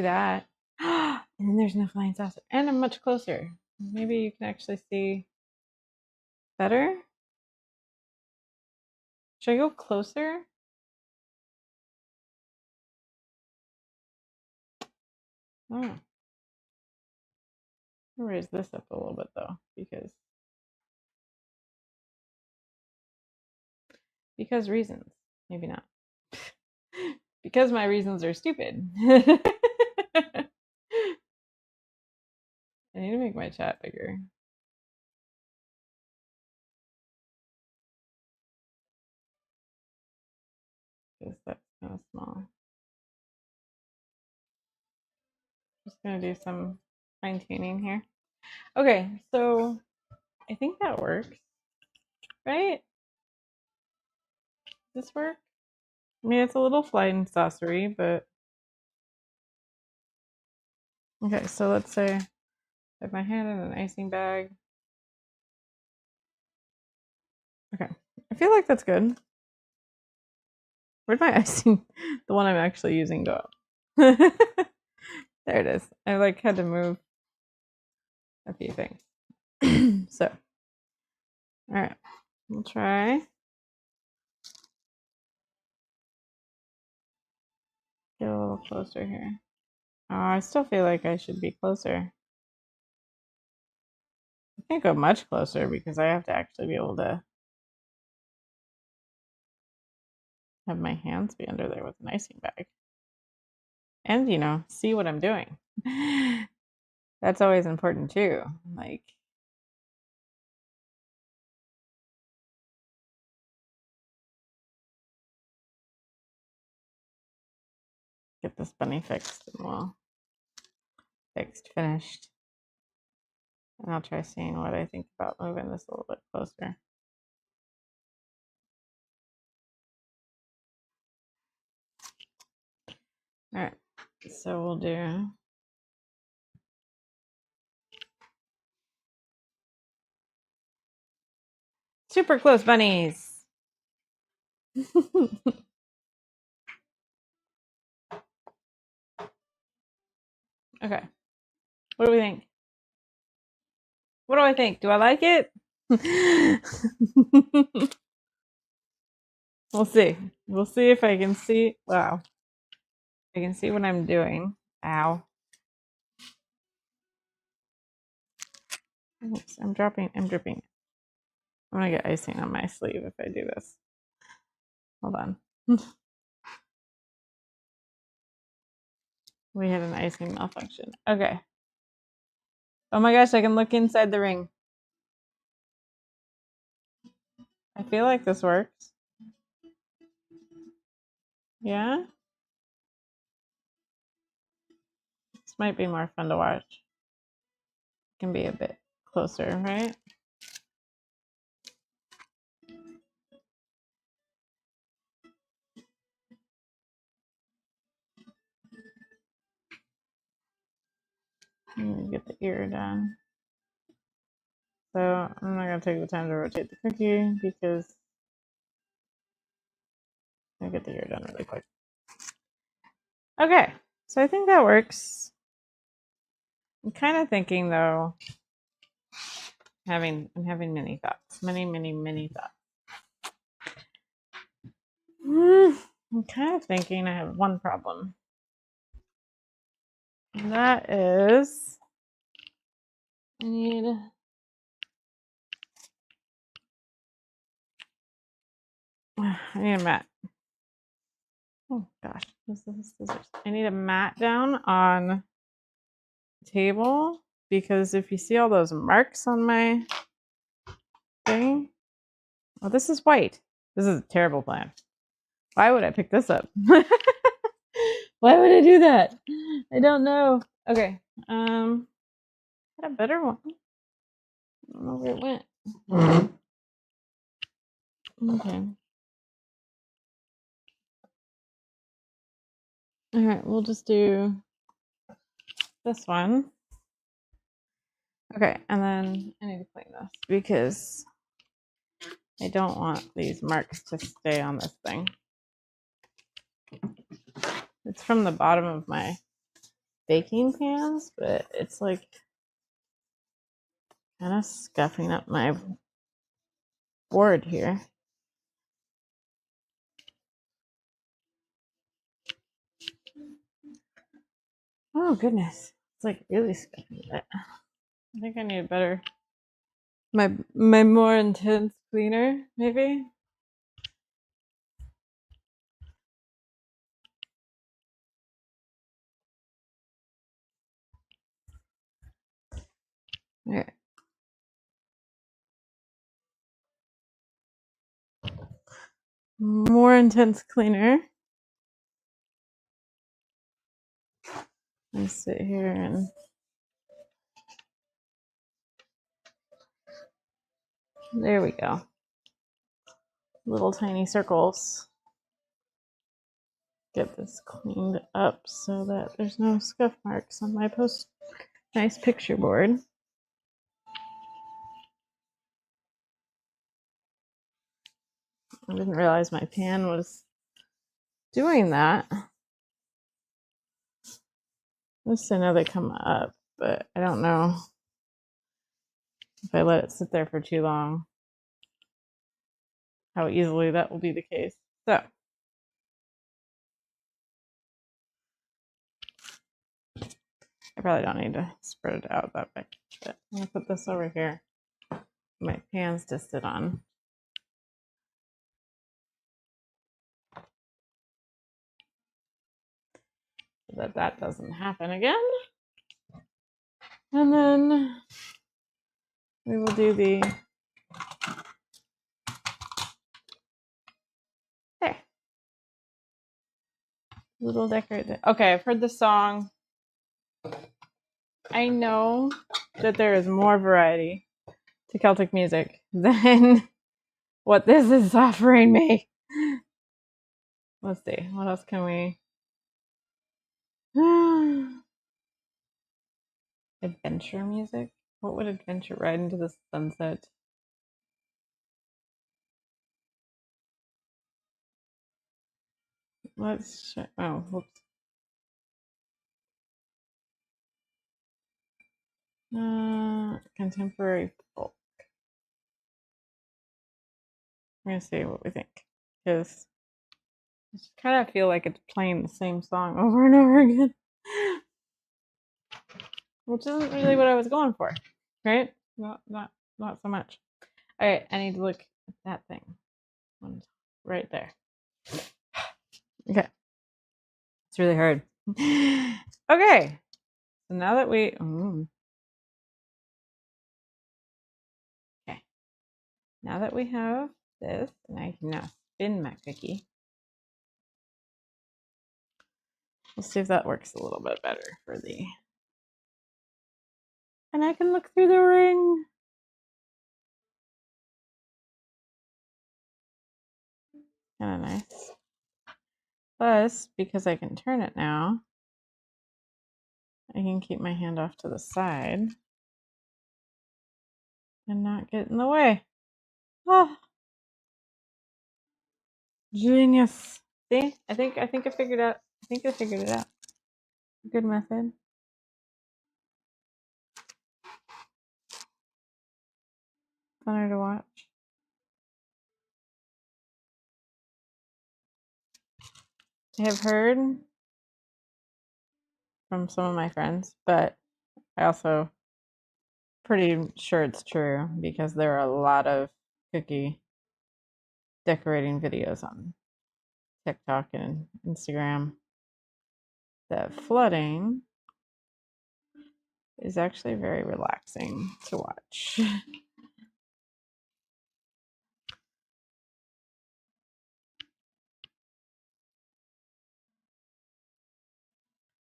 that. And then there's no flying saucer. And I'm much closer. Maybe you can actually see better? Should I go closer? Oh. I'll raise this up a little bit though, because reasons. Maybe not. Because my reasons are stupid. I need to make my chat bigger. because that's kind of small. Just gonna do some fine tuning here. Okay, so I think that works, right? Does this work? I mean, it's a little flying saucery, but okay. So let's say I have my hand in an icing bag. Okay, I feel like that's good. Where'd my icing, the one I'm actually using, go? There it is. I like had to move a few things. So, all right, we'll try. Get a little closer here. Oh, I still feel like I should be closer. I can't go much closer because I have to actually be able to have my hands be under there with an icing bag. And, see what I'm doing. That's always important too. Like, get this bunny fixed and well, finished. And I'll try seeing what I think about moving this a little bit closer. All right, so we'll do super close bunnies. Okay, what do we think? What do I think? Do I like it? We'll see. We'll see if I can see. Wow. I can see what I'm doing. Ow. Oops, I'm dripping. I'm gonna get icing on my sleeve if I do this. Hold on. We had an icing malfunction. Okay. Oh my gosh, I can look inside the ring. I feel like this works. Yeah? This might be more fun to watch. It can be a bit closer, right? Get the ear done. So I'm not gonna take the time to rotate the cookie because I get the ear done really quick. Okay, so I think that works. I'm kind of thinking though, I'm having many thoughts, many thoughts. I'm kind of thinking I have one problem. And that is I need a mat. Oh gosh, this is scissors. I need a mat down on the table because if you see all those marks on my thing, oh, this is white. This is a terrible plan. Why would I pick this up? Why would I do that? I don't know. Okay. Had a better one. I don't know where it went. Okay. All right, we'll just do this one. Okay, and then I need to clean this because I don't want these marks to stay on this thing. It's from the bottom of my baking pans, but it's like kind of scuffing up my board here. Oh goodness, it's like really scuffing it. I think I need a better, my more intense cleaner, maybe. Okay. More intense cleaner. I sit here and there we go. Little tiny circles. Get this cleaned up so that there's no scuff marks on my nice picture board. I didn't realize my pan was doing that. At least I know they come up, but I don't know if I let it sit there for too long, how easily that will be the case. So I probably don't need to spread it out that way. But I'm gonna put this over here. My pan's to sit on. So that doesn't happen again. And then we will do the there. Little decorate. Okay, I've heard the song. I know that there is more variety to Celtic music than what this is offering me. Let's see. What else can we? Adventure music? What would adventure ride into the sunset? Let's check. Oh, whoops. Contemporary folk. I'm gonna see what we think, because I just kind of feel like it's playing the same song over and over again, which isn't really what I was going for, right? Not so much. All right, I need to look at that thing. One's right there. Okay, it's really hard. Okay, so now that we okay, now that we have this, and I can now spin my cookie. We'll see if that works a little bit better for the. And I can look through the ring. Kind of nice. Plus, because I can turn it now, I can keep my hand off to the side and not get in the way. Oh, genius! See, I think I figured out. I think I figured it out. Good method. Funner to watch. I have heard from some of my friends, but I also pretty sure it's true because there are a lot of cookie decorating videos on TikTok and Instagram that flooding is actually very relaxing to watch.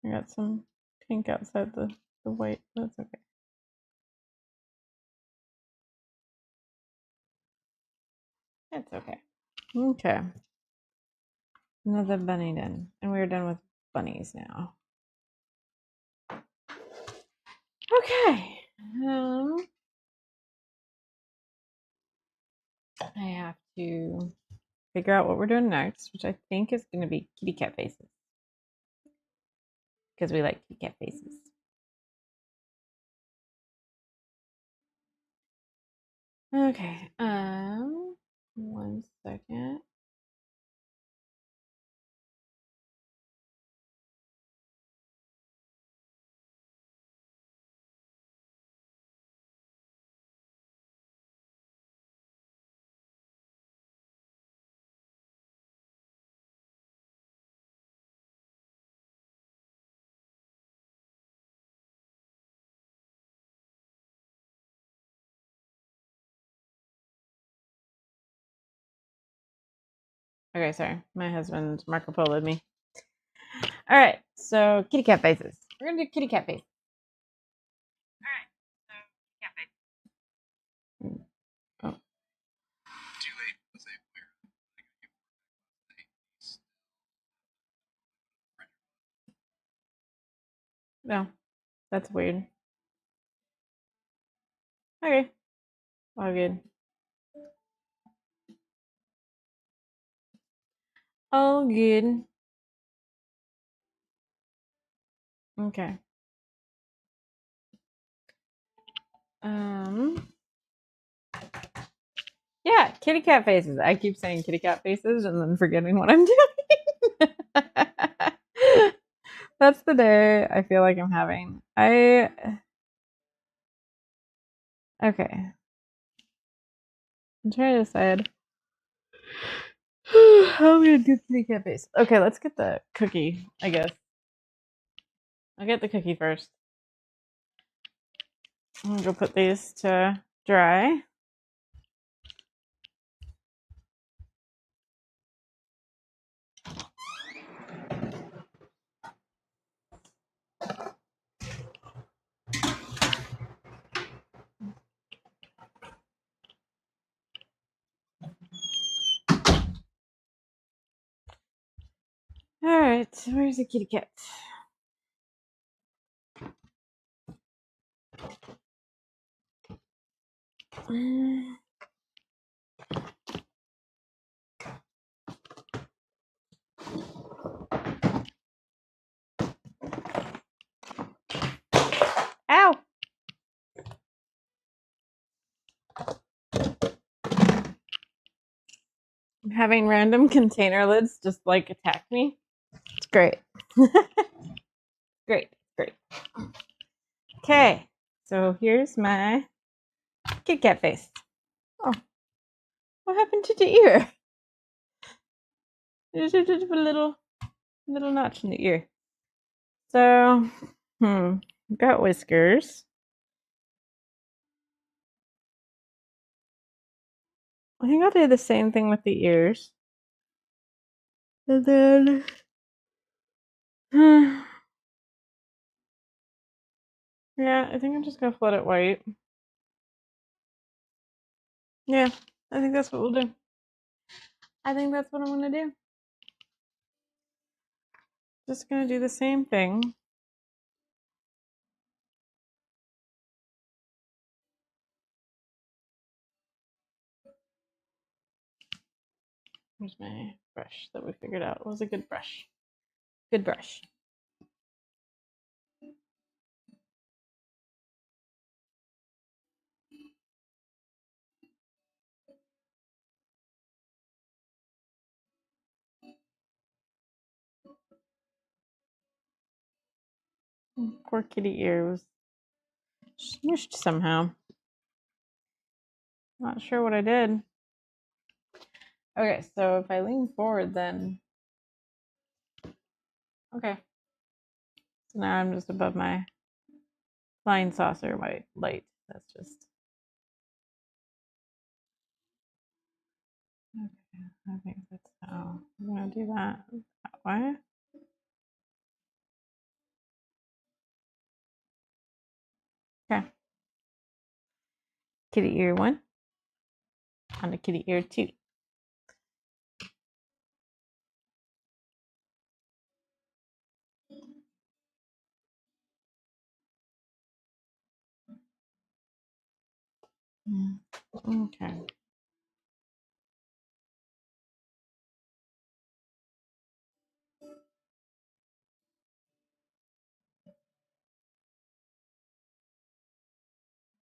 I got some pink outside the white. That's okay. It's okay. Okay. Another bunny done. And we're done with bunnies now. Okay. I have to figure out what we're doing next, which I think is going to be kitty cat faces. Because we like kitty cat faces. Okay. 1 second. Okay, sorry. My husband Marco Polo'd me. All right, so kitty cat faces. We're gonna do kitty cat face. All right, so cat face. Oh. Too late. No, that's weird. Okay, all good. All good. Okay. Yeah, kitty cat faces. I keep saying kitty cat faces and then forgetting what I'm doing. That's the day I feel like I'm having. Okay. I'm trying to decide how I'm gonna do kitty cat face. Okay, let's get the cookie, I guess. I'll get the cookie first. I'm gonna go put these to dry. All right, where's the kitty cat? Ow! I'm having random container lids just like attack me. It's great. Great. Okay, so here's my Kit Kat face. Oh, what happened to the ear? There's just a little notch in the ear. So, got whiskers. I think I'll do the same thing with the ears. And then, yeah, I think I'm just gonna flood it white. Yeah, I think that's what we'll do. I think that's what I'm gonna do. Just gonna do the same thing. Here's my brush that we figured out was a good brush. Good brush. Poor kitty ear was smushed somehow. Not sure what I did. Okay, so if I lean forward, then okay. So now I'm just above my flying saucer white light. That's just okay. I think that's how I'm gonna do that way. Okay. Kitty ear 1 on the kitty ear 2. Okay.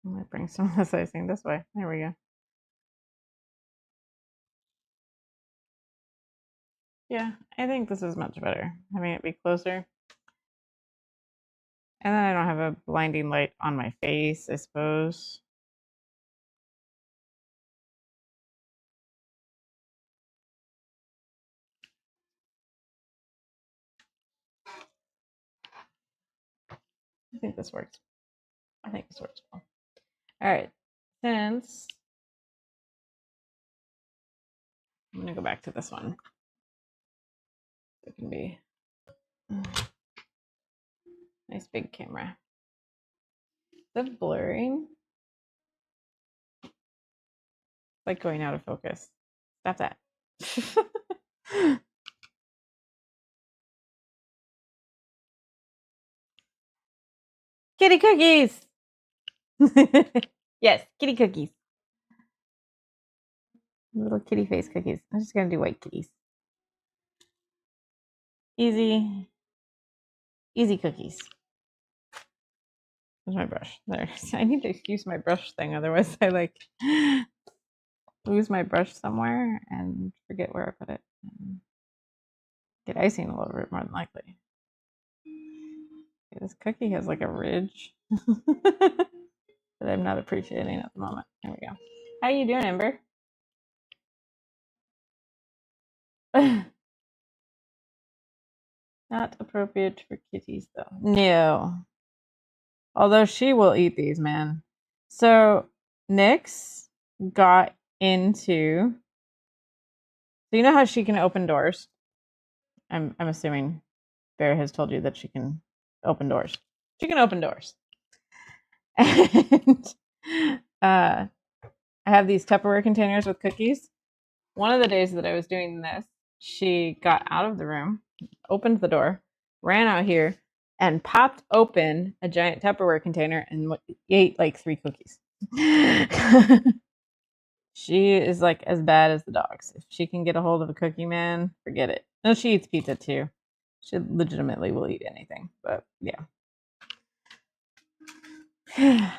I might bring some of this icing this way. There we go. Yeah, I think this is much better, having it be closer. And then I don't have a blinding light on my face, I suppose. I think this works. I think this works well. All right, since I'm gonna go back to this one. It can be. Nice big camera. Is that blurring? It's like going out of focus. Stop that. Kitty cookies! Yes, kitty cookies. Little kitty face cookies. I'm just gonna do white kitties. Easy. Easy cookies. Where's my brush? There. I need to use my brush thing, otherwise I like lose my brush somewhere and forget where I put it. Get icing all over it more than likely. This cookie has like a ridge that I'm not appreciating at the moment. There we go. How you doing, Ember? Not appropriate for kitties, though. No. Although she will eat these, man. So Nyx got into. So you know how she can open doors? I'm assuming Bear has told you that she can open doors. She can open doors. And I have these Tupperware containers with cookies. One of the days that I was doing this, she got out of the room, opened the door, ran out here, and popped open a giant Tupperware container and ate like 3 cookies. She is like as bad as the dogs. If she can get a hold of a cookie, man, forget it. No, she eats pizza too. She legitimately will eat anything. But yeah. Yeah.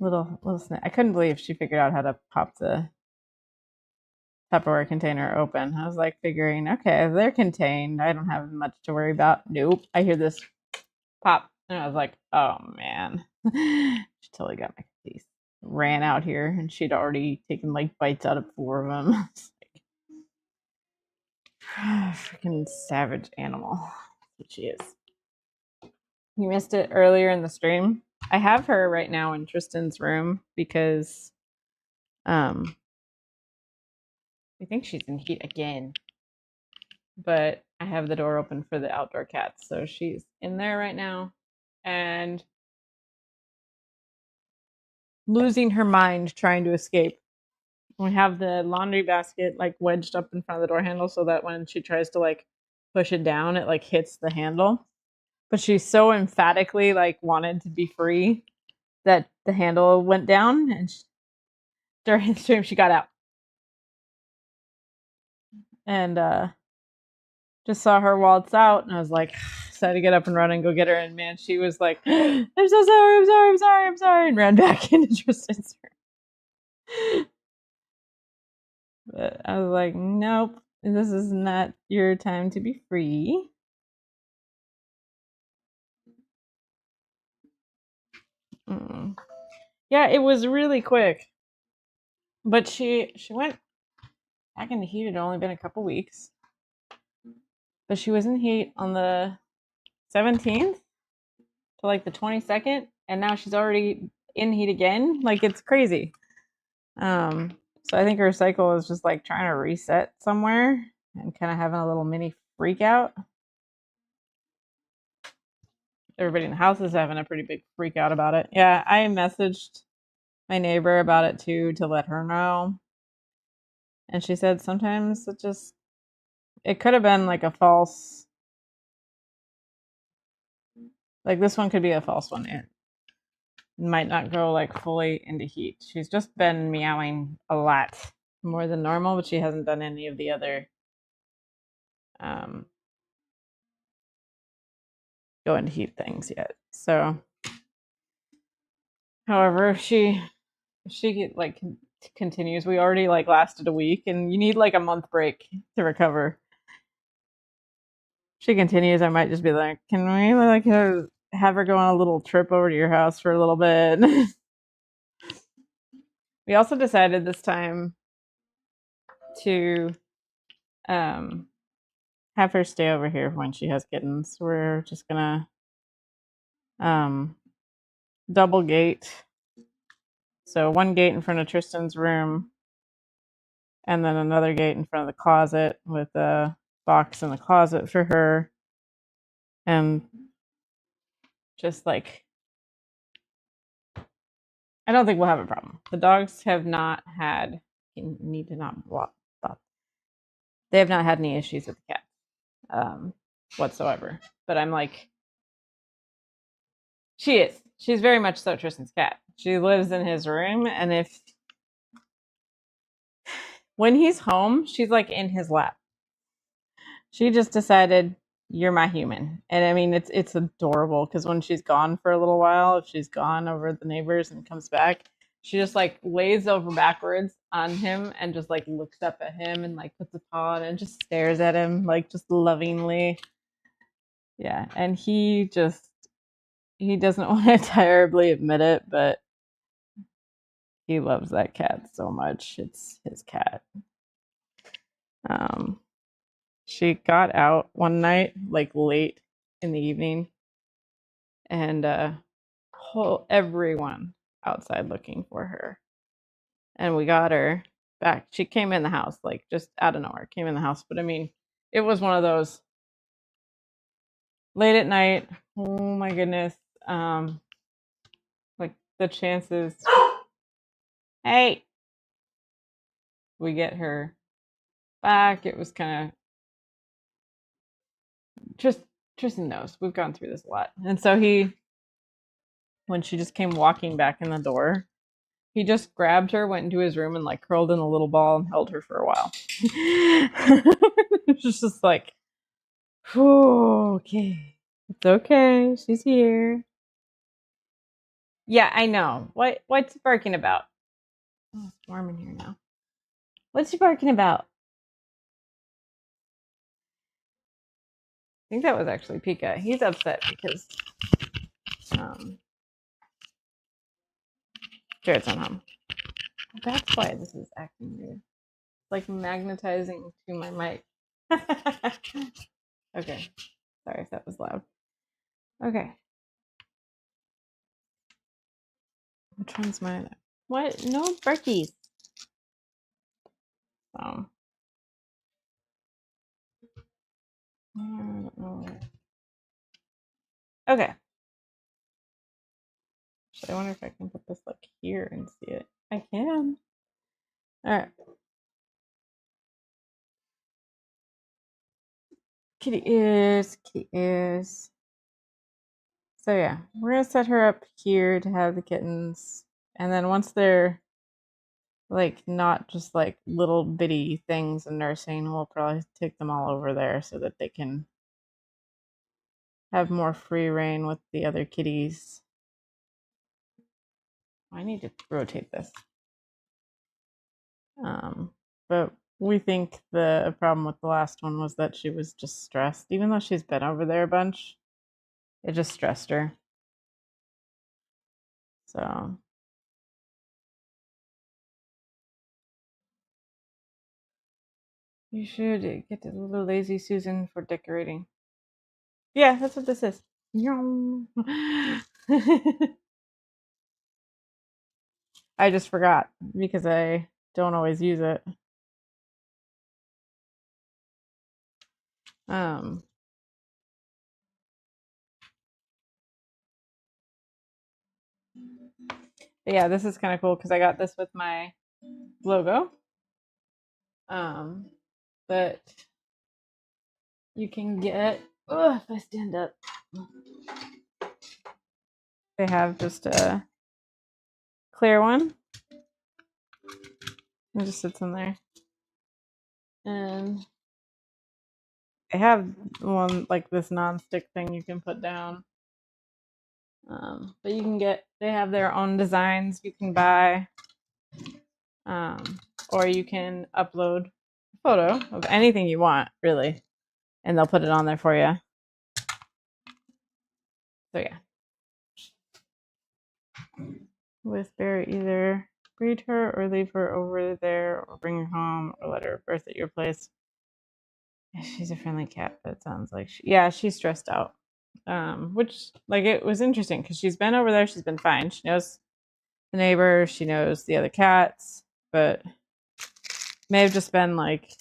Little snack. I couldn't believe she figured out how to pop the Tupperware container open. I was like figuring, okay, they're contained. I don't have much to worry about. Nope. I hear this pop. And I was like, oh man. She totally got my cookies. Ran out here and she'd already taken like bites out of 4 of them. Freaking savage animal. That's what she is. You missed it earlier in the stream. I have her right now in Tristan's room because I think she's in heat again. But I have the door open for the outdoor cats, so she's in there right now and losing her mind trying to escape. We have the laundry basket like wedged up in front of the door handle so that when she tries to like push it down, it like hits the handle. But she so emphatically like wanted to be free that the handle went down, and during the stream she got out and just saw her waltz out, and I was like, so I had to get up and run and go get her. And man, she was like, I'm so sorry, I'm sorry, and ran back into Tristan's room. But I was like, nope, this is not your time to be free. Yeah, it was really quick. But she went back into heat. It had only been a couple weeks. But she was in heat on the 17th to like the 22nd, and now she's already in heat again. Like, it's crazy. So I think her cycle is just like trying to reset somewhere and kind of having a little mini freak out. Everybody in the house is having a pretty big freak out about it. Yeah, I messaged my neighbor about it too to let her know. And she said sometimes it could have been like a false, like this one could be a false one. It might not go like fully into heat. She's just been meowing a lot more than normal, but she hasn't done any of the other go into heat things yet. So, however, if she like continues, we already like lasted a week, and you need like a month break to recover. If she continues, I might just be like, can we like have her go on a little trip over to your house for a little bit? We also decided this time to have her stay over here when she has kittens. We're just gonna double gate. So one gate in front of Tristan's room, and then another gate in front of the closet with a box in the closet for her. And just like, I don't think we'll have a problem. The dogs have not had, you need to not block, they have not had any issues with the cat whatsoever. But I'm like, she's very much so Tristan's cat. She lives in his room, and when he's home, she's like in his lap. She just decided, you're my human. And I mean, it's adorable because when she's gone for a little while, if she's gone over the neighbors and comes back, she just like lays over backwards on him and just like looks up at him and like puts a paw on and just stares at him like just lovingly. Yeah, and he doesn't want to terribly admit it, but he loves that cat so much. It's his cat. Um, she got out one night, like late in the evening, and everyone outside looking for her. And we got her back. She came in the house, like just out of nowhere, came in the house. But I mean, it was one of those late at night. Oh my goodness. Like the chances. Hey, we get her back. It was kind of just Tristan knows we've gone through this a lot. And so when she just came walking back in the door, he just grabbed her, went into his room, and like curled in a little ball and held her for a while. It's just like, okay, it's okay. She's here. Yeah, I know. What's he barking about? Oh, it's warm in here now. What's he barking about? I think that was actually Pika. He's upset because Jared's on home. That's why this is acting weird. It's like magnetizing to my mic. Okay. Sorry if that was loud. Okay. Which one's mine? What? No Berkeys. I don't know where. Okay. I wonder if I can put this like here and see it. I can. Alright. Kitty ears. So yeah, we're gonna set her up here to have the kittens. And then once they're like not just like little bitty things in nursing, we'll probably take them all over there so that they can have more free reign with the other kitties. I need to rotate this. But we think the problem with the last one was that she was just stressed. Even though she's been over there a bunch, it just stressed her. So you should get a little lazy Susan for decorating. Yeah, that's what this is. I just forgot because I don't always use it. But yeah, this is kind of cool because I got this with my logo. But you can get, if I stand up, they have just a clear one. It just sits in there. And they have one like this non-stick thing you can put down. But you can they have their own designs you can buy. Or you can upload a photo of anything you want, really. And they'll put it on there for you. So yeah. With Bear, either breed her or leave her over there or bring her home or let her birth at your place. Yeah, she's a friendly cat, but it sounds like she's stressed out. Which like it was interesting because she's been over there, she's been fine. She knows the neighbor, she knows the other cats, but may have just been like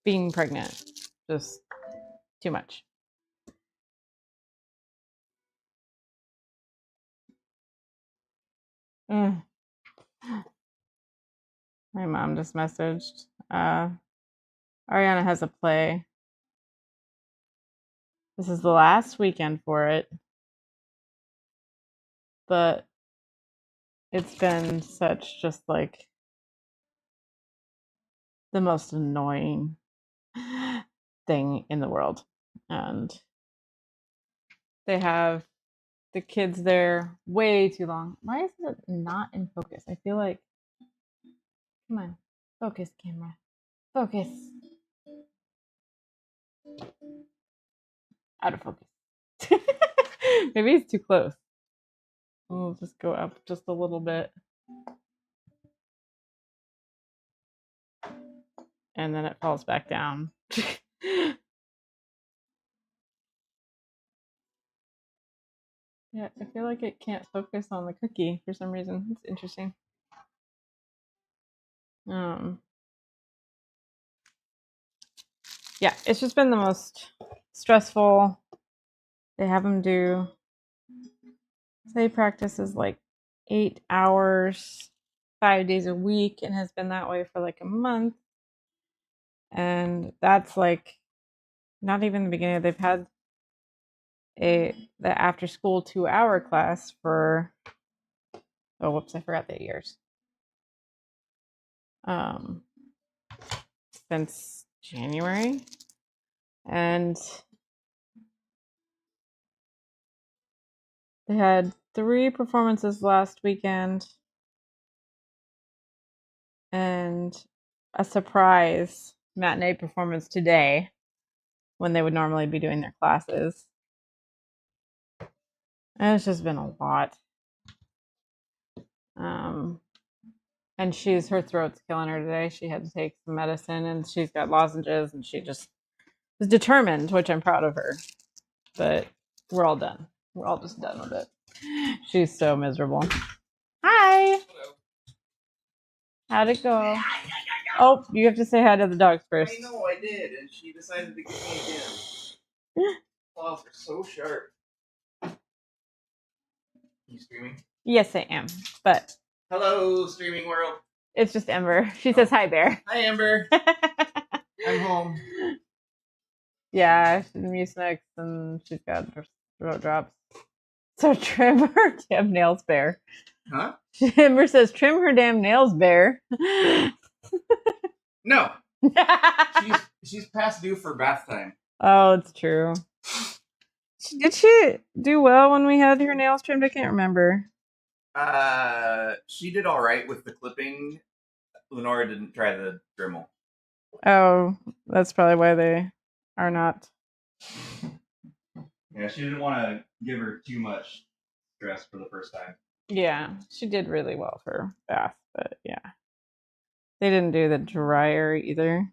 being pregnant, just too much. Mm. My mom just messaged. Ariana has a play. This is the last weekend for it, but it's been such just like the most annoying thing in the world. And they have the kids there way too long. Why is it not in focus? I feel like, come on, focus, camera, focus. Out of focus. Maybe it's too close. We'll just go up just a little bit. And then it falls back down. Yeah, I feel like it can't focus on the cookie for some reason. It's interesting. Yeah, it's just been the most stressful. They have them do, say, practices like 8 hours, 5 days a week, and has been that way for like a month. And that's like not even the beginning. They've had the after school 2-hour class for, oh whoops, I forgot the years. Since January. And they had 3 performances last weekend and a surprise matinee performance today when they would normally be doing their classes. And it's just been a lot. And her throat's killing her today. She had to take some medicine and she's got lozenges and she just was determined, which I'm proud of her. But we're all done. We're all just done with it. She's so miserable. Hi. How'd it go? Oh, you have to say hi to the dogs first. I know, I did, and she decided to get me again. Claws are so sharp. You streaming? Yes, I am. But hello, streaming world. It's just Ember. She says hi, Bear. Hi, Ember. I'm home. Yeah, she's Mucinex and she's got her throat drops. So trim her damn nails, Bear. Huh? Ember says, trim her damn nails, Bear. No. she's past due for bath time. Oh, it's true. Did she do well when we had her nails trimmed? I can't remember. She did all right with the clipping. Lenora didn't try the Dremel. Oh, that's probably why they are not. Yeah, she didn't want to give her too much stress for the first time. Yeah, she did really well for bath, but yeah. They didn't do the dryer either.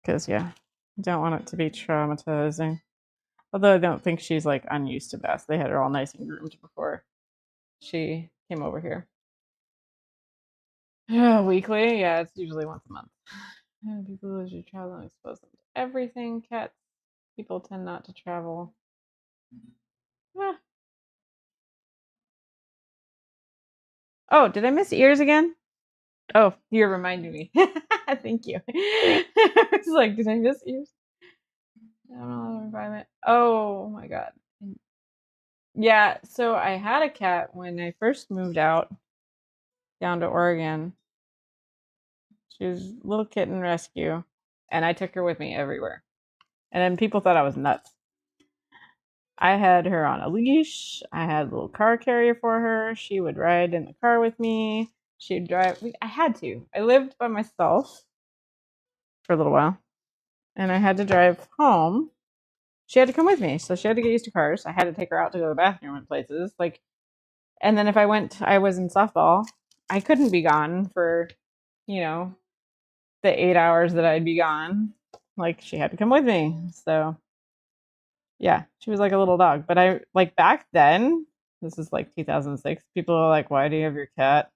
Because, yeah, don't want it to be traumatizing. Although I don't think she's, like, unused to baths. They had her all nice and groomed before she came over here. Weekly? Yeah, it's usually once a month. People usually travel and expose them to everything. Cats, people tend not to travel. Oh, did I miss ears again? Oh, you're reminding me. Thank you. I was like, did I miss ears? I don't know the environment. Oh my god. Yeah, so I had a cat when I first moved out down to Oregon. She was a little kitten rescue, and I took her with me everywhere. And then people thought I was nuts. I had her on a leash. I had a little car carrier for her. She would ride in the car with me. She'd drive. I had to. I lived by myself for a little while, and I had to drive home. She had to come with me, so she had to get used to cars. I had to take her out to go to the bathroom in places. And then if I was in softball, I couldn't be gone for, the 8 hours that I'd be gone. Like, she had to come with me. So, yeah, she was like a little dog. But back then, this is like 2006, people are like, why do you have your cat?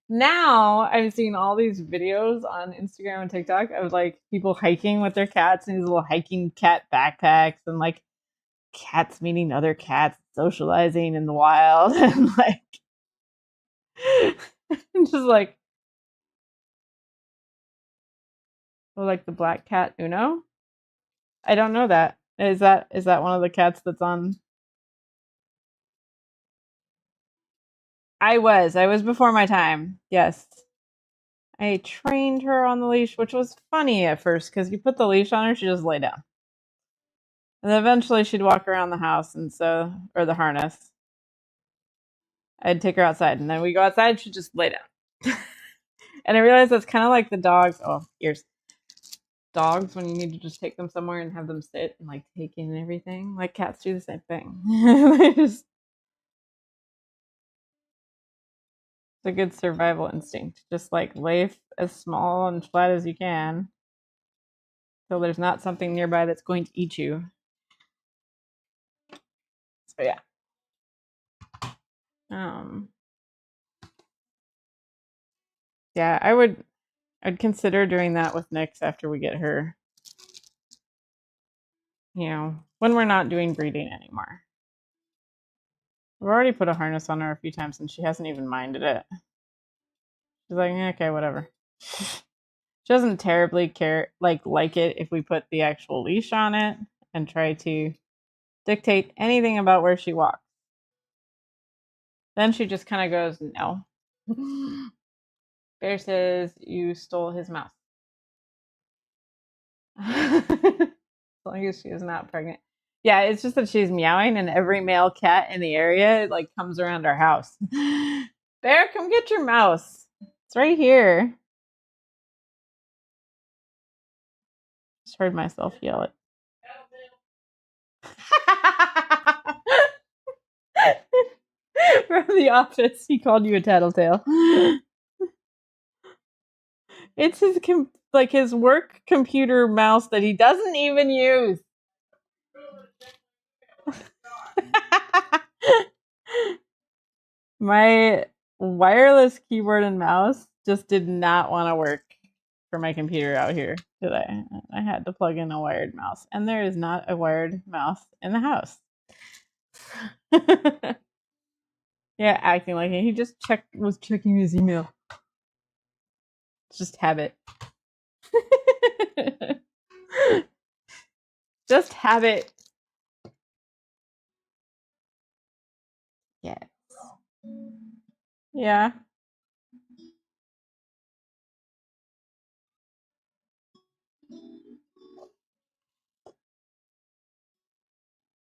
Now, I'm seeing all these videos on Instagram and TikTok of, like, people hiking with their cats and these little hiking cat backpacks and, like, cats meeting other cats. socializing in the wild and like just like like the black cat Uno. I don't know that. Is that one of the cats that's on? I was before my time. Yes. I trained her on the leash, which was funny at first because you put the leash on her, she just lay down. And then eventually she'd walk around the house or the harness. I'd take her outside and then we go outside, she'd just lay down. And I realized that's kind of like the dogs. Oh, ears. Dogs when you need to just take them somewhere and have them sit and like take in everything. Like cats do the same thing. It's a good survival instinct. Just like lay as small and flat as you can so there's not something nearby that's going to eat you. So yeah. Um yeah, I'd consider doing that with Nyx after we get her, when we're not doing breeding anymore. We've already put a harness on her a few times and she hasn't even minded it. She's like, okay, whatever. She doesn't terribly care, like it if we put the actual leash on it and try to dictate anything about where she walks. Then she just kind of goes, no. Bear says you stole his mouse. As long as she is not pregnant. Yeah, it's just that she's meowing and every male cat in the area like comes around our house. Bear, come get your mouse. It's right here. Just heard myself yell it. From the office, he called you a tattletale. It's his work computer mouse that he doesn't even use. My wireless keyboard and mouse just did not want to work for my computer out here today. I had to plug in a wired mouse, and there is not a wired mouse in the house. Yeah, acting like it. He just was checking his email. It's just habit. Just habit. Yes. Yeah.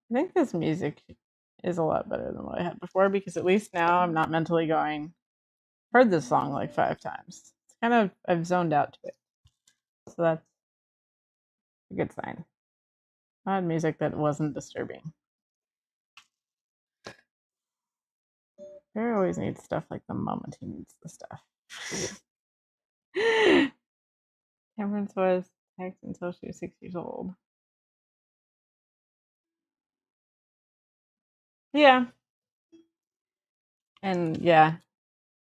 I think this music is a lot better than what I had before because at least now I'm not mentally going, heard this song like 5 times. It's kind of, I've zoned out to it. So that's a good sign. I had music that wasn't disturbing. Barry always needs stuff like the moment he needs the stuff. Temperance was text until she was 6 years old. Yeah. And yeah,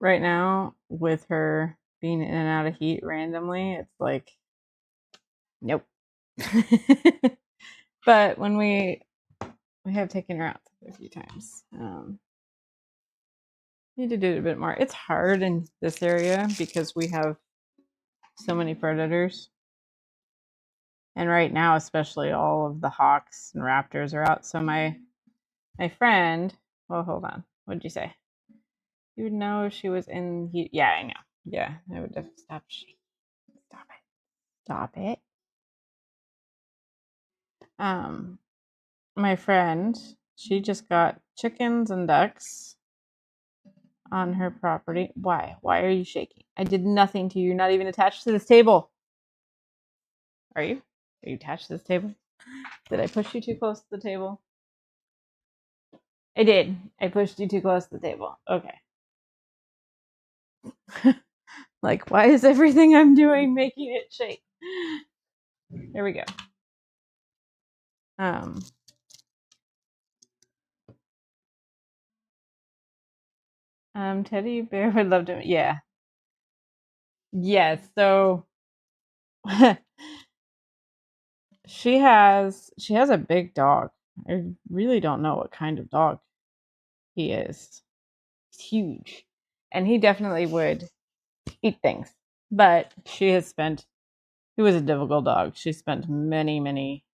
right now with her being in and out of heat randomly, it's like, nope. But when we have taken her out a few times, need to do it a bit more. It's hard in this area because we have so many predators. And right now, especially all of the hawks and raptors are out. So my friend, well, hold on. What did you say? You would know if she was in heat. Yeah, I know. Yeah, I would have stopped. Stop it. Stop it. My friend, she just got chickens and ducks on her property. Why? Why are you shaking? I did nothing to you. You're not even attached to this table. Are you? Are you attached to this table? Did I push you too close to the table? I did. I pushed you too close to the table. Okay. Like, why is everything I'm doing making it shake? There we go. Teddy Bear would love to. Yeah. Yes. So she has a big dog. I really don't know what kind of dog he is. He's huge. And he definitely would eat things. But he was a difficult dog. She spent many, many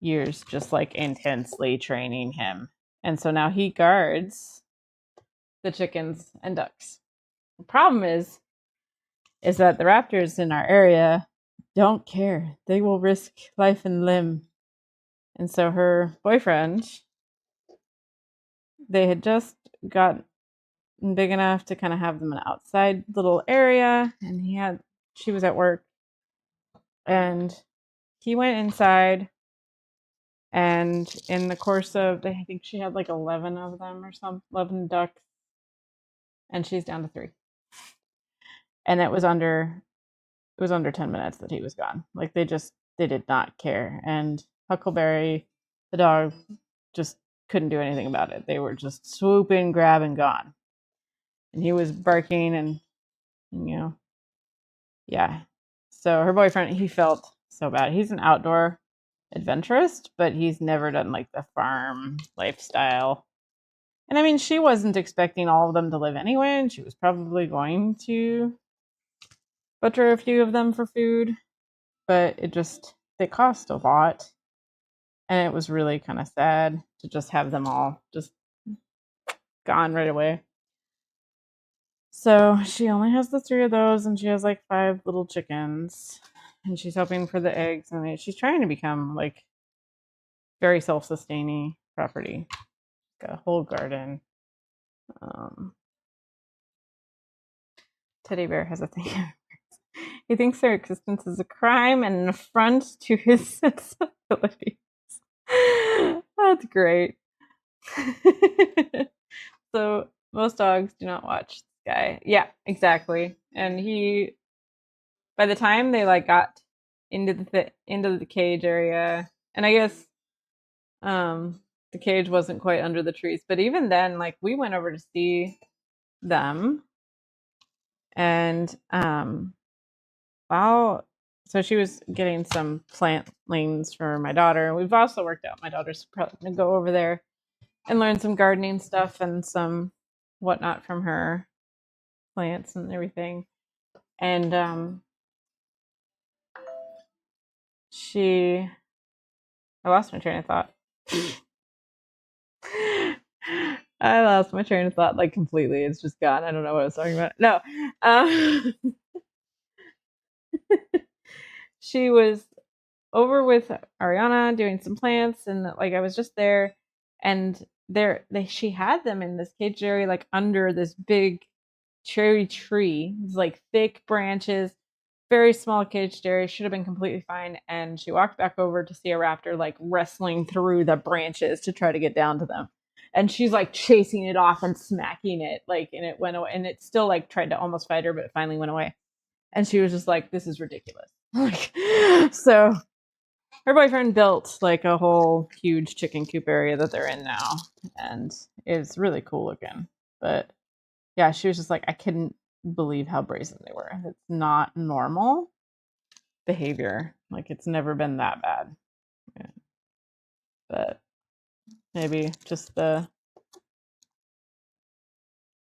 years just like intensely training him. And so now he guards the chickens and ducks. The problem is that the raptors in our area don't care. They will risk life and limb. And so her boyfriend, they had just got big enough to kind of have them an outside little area, and she was at work, and he went inside, and in the course of, I think she had like 11 of them or some 11 ducks, and she's down to 3. And it was under 10 minutes that he was gone. Like they did not care. And Huckleberry, the dog, just couldn't do anything about it. They were just swooping, grabbing, gone. And he was barking and, you know, yeah. So her boyfriend, he felt so bad. He's an outdoor adventurist, but he's never done like the farm lifestyle. And I mean, she wasn't expecting all of them to live anyway, and she was probably going to butcher a few of them for food, but they cost a lot. And it was really kind of sad to just have them all just gone right away. So she only has the 3 of those, and she has like 5 little chickens, and she's hoping for the eggs. And she's trying to become like very self-sustaining property, like a whole garden. Um, Teddy Bear has a thing. He thinks their existence is a crime and an affront to his sensibilities. That's great. So most dogs do not watch this guy. Yeah, exactly. And by the time they like got into the cage area, and I guess the cage wasn't quite under the trees, but even then, like we went over to see them, and while so she was getting some plantlings for my daughter. We've also worked out my daughter's probably gonna go over there and learn some gardening stuff and some whatnot from her plants and everything. And she I lost my train of thought. I lost my train of thought like completely. It's just gone. I don't know what I was talking about. No. Um, she was over with Ariana doing some plants, and like I was just there, and she had them in this cage area like under this big cherry tree. It's like thick branches, very small caged area. Should have been completely fine. And she walked back over to see a raptor like wrestling through the branches to try to get down to them. And she's like chasing it off and smacking it, like, and it went away. And it still like tried to almost fight her, but it finally went away. And she was just like, "This is ridiculous." Like, so her boyfriend built like a whole huge chicken coop area that they're in now, and it's really cool looking. But yeah, she was just like, I couldn't believe how brazen they were. It's not normal behavior. Like it's never been that bad. Yeah. But maybe just they're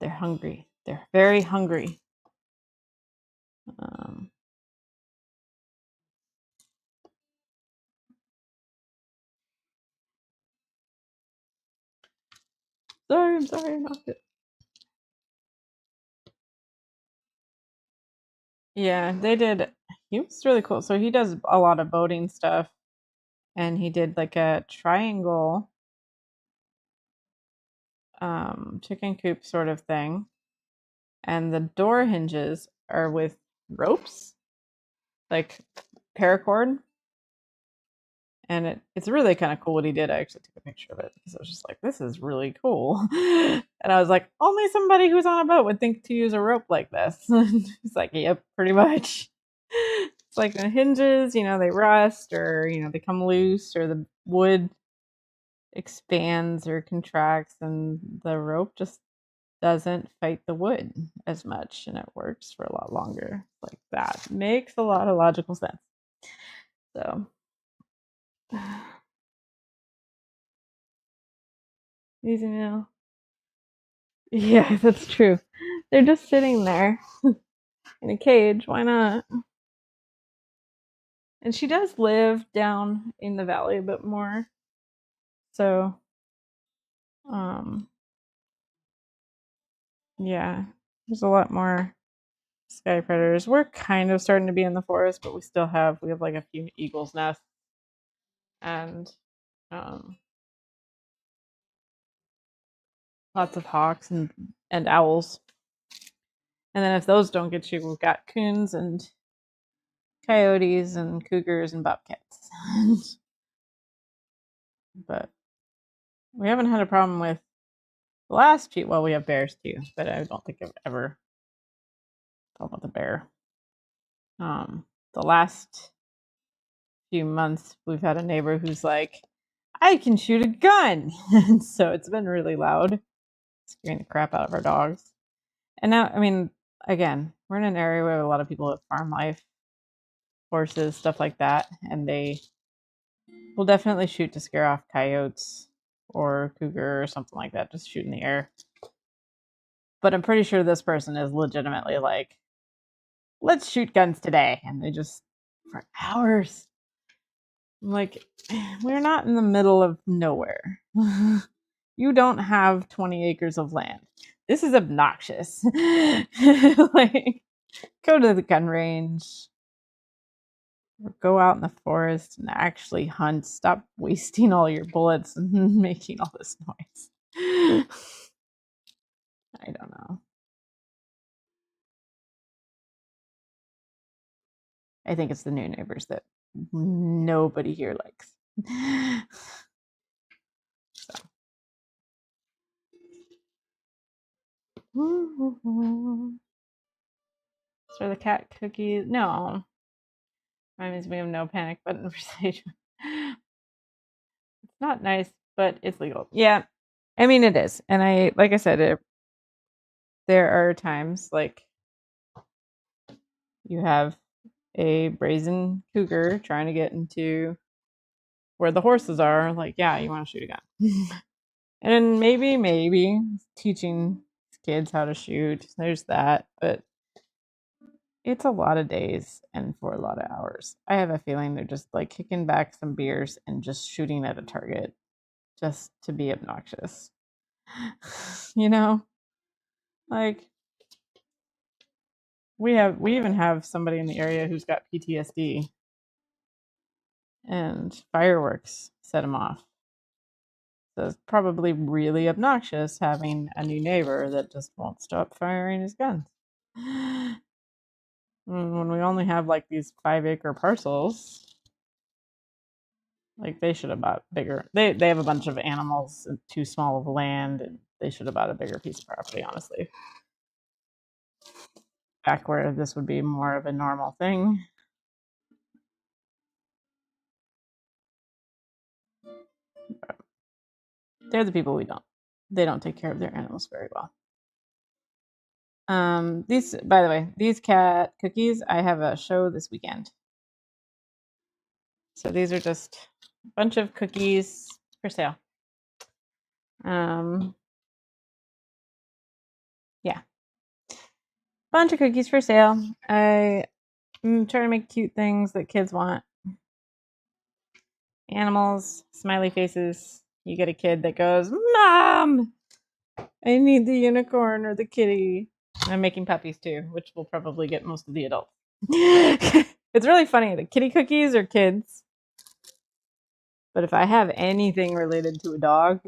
hungry. They're very hungry. Um, I'm sorry, I knocked it. Yeah, they did. He was really cool. So he does a lot of boating stuff, and he did like a triangle chicken coop sort of thing, and the door hinges are with ropes, like paracord, and it's really kind of cool what he did. I actually took a picture of it because I was just like, this is really cool. And I was like, only somebody who's on a boat would think to use a rope like this. He's like, yep, pretty much. It's like the hinges, they rust, or they come loose, or the wood expands or contracts, and the rope just doesn't fight the wood as much, and it works for a lot longer. Like that makes a lot of logical sense. So Easy meal. Yeah, that's true. They're just sitting there in a cage. Why not? And she does live down in the valley a bit more. So, um, yeah, there's a lot more sky predators. We're kind of starting to be in the forest, but we have like a few eagles' nests and um, lots of hawks and owls. And then if those don't get you, we've got coons and coyotes and cougars and bobcats. But we haven't had a problem with the last few. Well, we have bears too, but I don't think I've ever talked about the bear. The last few months, we've had a neighbor who's like, I can shoot a gun. And so it's been really loud, scaring the crap out of our dogs. And now, I mean, again, we're in an area where a lot of people have farm life, horses, stuff like that, and they will definitely shoot to scare off coyotes or cougar or something like that, just shoot in the air. But I'm pretty sure this person is legitimately like, let's shoot guns today. And they just, for hours. I'm like, we're not in the middle of nowhere. You don't have 20 acres of land. This is obnoxious. Like, go to the gun range or go out in the forest and actually hunt. Stop wasting all your bullets and making all this noise. I don't know. I think it's the new neighbors that nobody here likes. So. So the cat cookies. No. Reminds me of no panic button for Sage. It's not nice, but it's legal. Yeah. I mean, it is. And like I said, there are times like you have a brazen cougar trying to get into where the horses are. Like, yeah, you want to shoot a gun. And maybe teaching kids how to shoot. There's that. But it's a lot of days and for a lot of hours. I have a feeling they're just like kicking back some beers and just shooting at a target just to be obnoxious. You know? Like we even have somebody in the area who's got PTSD and fireworks set him off. So it's probably really obnoxious having a new neighbor that just won't stop firing his guns. When we only have like these 5-acre parcels, like they should have bought bigger. They have a bunch of animals and too small of land, and they should have bought a bigger piece of property, honestly. Back where this would be more of a normal thing. But they're the people they don't take care of their animals very well. These, by the way, these cat cookies, I have a show this weekend. So these are just a bunch of cookies for sale. Yeah, bunch of cookies for sale. I'm trying to make cute things that kids want. Animals, smiley faces. You get a kid that goes, Mom, I need the unicorn or the kitty. And I'm making puppies too, which will probably get most of the adults. It's really funny. The kitty cookies are kids. But if I have anything related to a dog,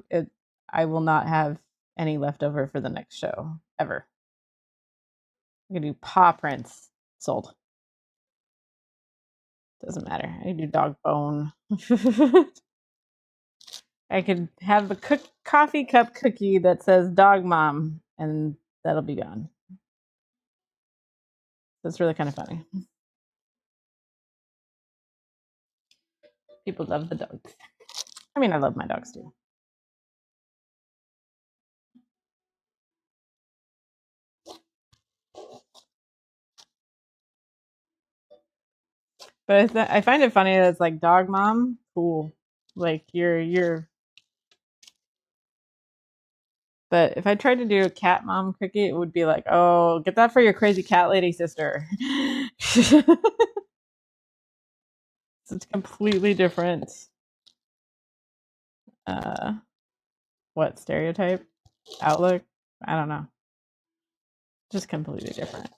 I will not have any left over for the next show, ever. I can do paw prints. Sold. Doesn't matter. I can do dog bone. I could have a coffee cup cookie that says dog mom, and that'll be gone. That's really kind of funny. People love the dogs. I mean, I love my dogs too. But I find it funny that it's like dog mom, cool. Like you're But if I tried to do a cat mom cookie, it would be like, oh, get that for your crazy cat lady sister. It's a completely different, uh, what stereotype, outlook? I don't know. Just completely different.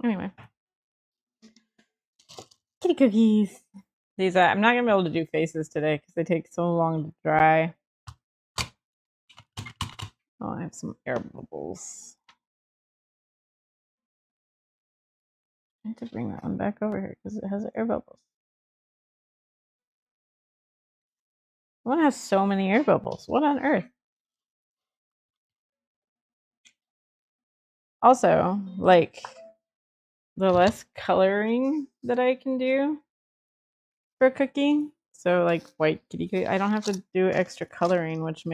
Anyway, kitty cookies. These I'm not gonna be able to do faces today because they take so long to dry. Oh, I have some air bubbles. I need to bring that one back over here because it has air bubbles. One has so many air bubbles. What on earth? Also, like the less coloring that I can do for cooking. So like white kitty cookie, I don't have to do extra coloring, which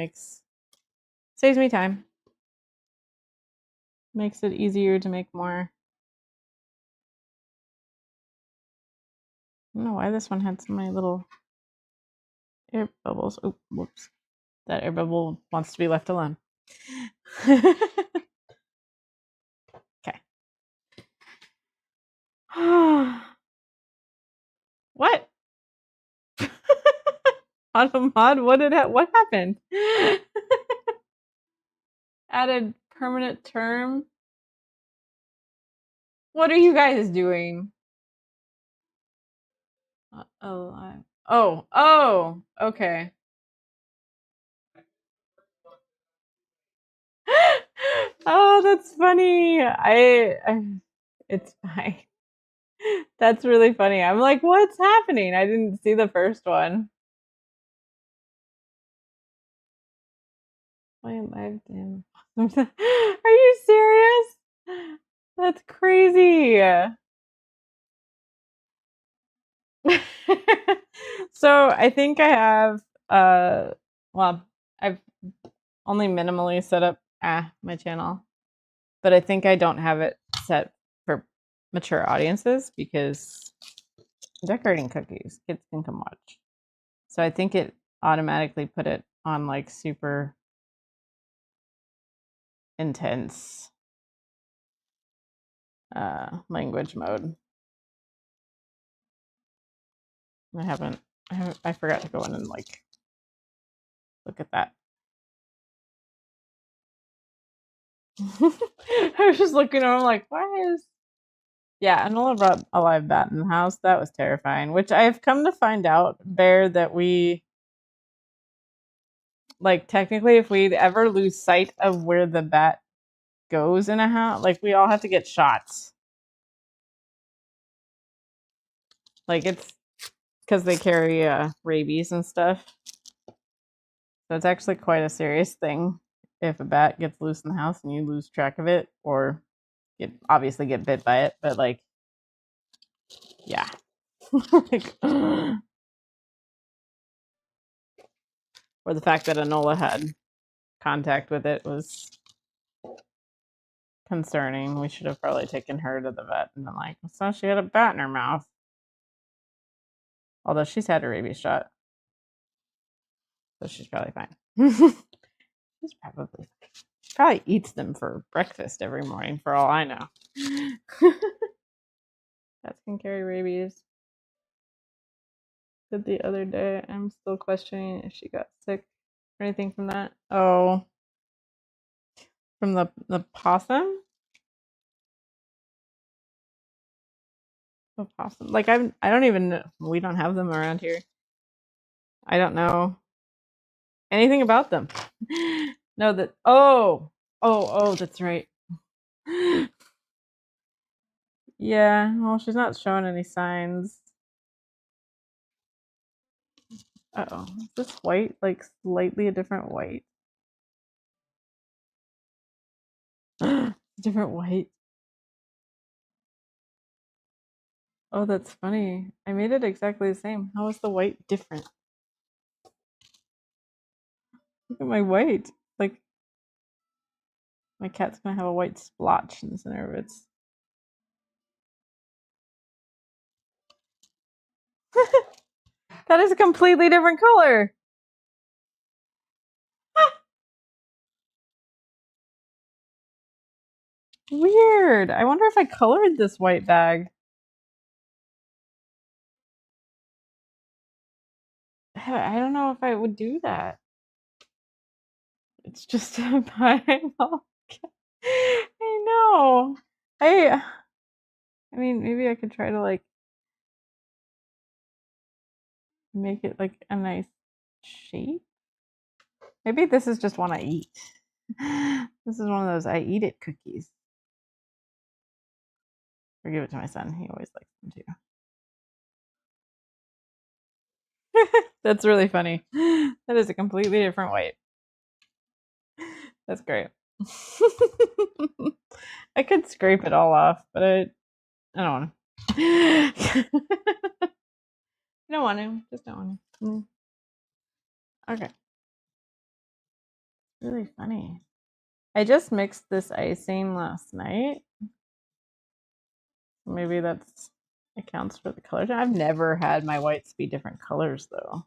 saves me time. Makes it easier to make more. I don't know why this one had so many little air bubbles. Oh, whoops. That air bubble wants to be left alone. Okay. What? Automod, what happened? Added permanent term. What are you guys doing? Oh, okay. Oh, that's funny. It's fine. That's really funny. I'm like, what's happening? I didn't see the first one. Why am I damn? Are you serious? That's crazy. So I think I have well, I've only minimally set up my channel, but I think I don't have it set for mature audiences because I'm decorating cookies, kids can come watch. So I think it automatically put it on like super intense language mode. I forgot to go in and like look at that. I was just looking and I'm like, why is yeah, Anola brought a live bat in the house. That was terrifying. Which I've come to find out, Bear, that we like technically if we ever lose sight of where the bat goes in a house, like we all have to get shots. Like it's because they carry rabies and stuff. So it's actually quite a serious thing if a bat gets loose in the house and you lose track of it or obviously get bit by it, but like yeah. Like, or the fact that Anola had contact with it was concerning. We should have probably taken her to the vet and been like, so she had a bat in her mouth. Although she's had a rabies shot. So she's probably fine. She's probably eats them for breakfast every morning for all I know. Cats can carry rabies. Said the other day, I'm still questioning if she got sick or anything from that. Oh, from the possum? The possum. Like I don't even know. We don't have them around here. I don't know anything about them. No, that oh, that's right. Yeah, well, she's not showing any signs. Uh-oh. Is this white? Like slightly a different white? Different white. Oh, that's funny. I made it exactly the same. How is the white different? Look at my white. Like, My cat's gonna have a white splotch in the center of its. That is a completely different color. Weird. I wonder if I colored this white bag. I don't know if I would do that. It's just a pineapple. I know. I mean, maybe I could try to like make it like a nice shape. Maybe this is just one I eat. This is one of those I eat it cookies. Or give it to my son. He always likes them too. That's really funny. That is a completely different white. That's great. I could scrape it all off, but I don't want to. I don't want to. Just don't want to. Okay. Really funny. I just mixed this icing last night. Maybe that's accounts for the colors. I've never had my whites be different colors though.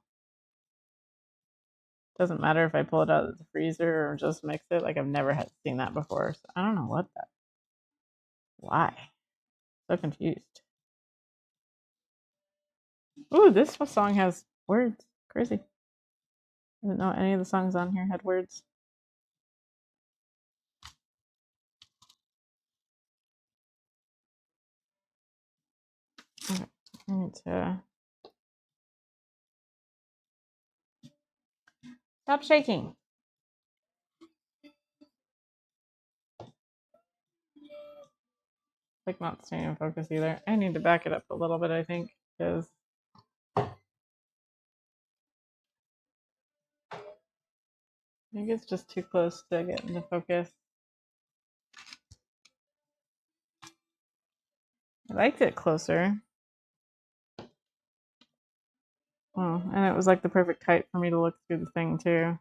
Doesn't matter if I pull it out of the freezer or just mix it. Like I've never seen that before. So I don't know what that. Why? So confused. Ooh, this song has words. Crazy. I didn't know any of the songs on here had words. Okay. I need to stop shaking. Like not staying in focus either. I need to back it up a little bit, I think, because I think it's just too close to get into focus. I liked it closer. Oh, and it was like the perfect height for me to look through the thing too.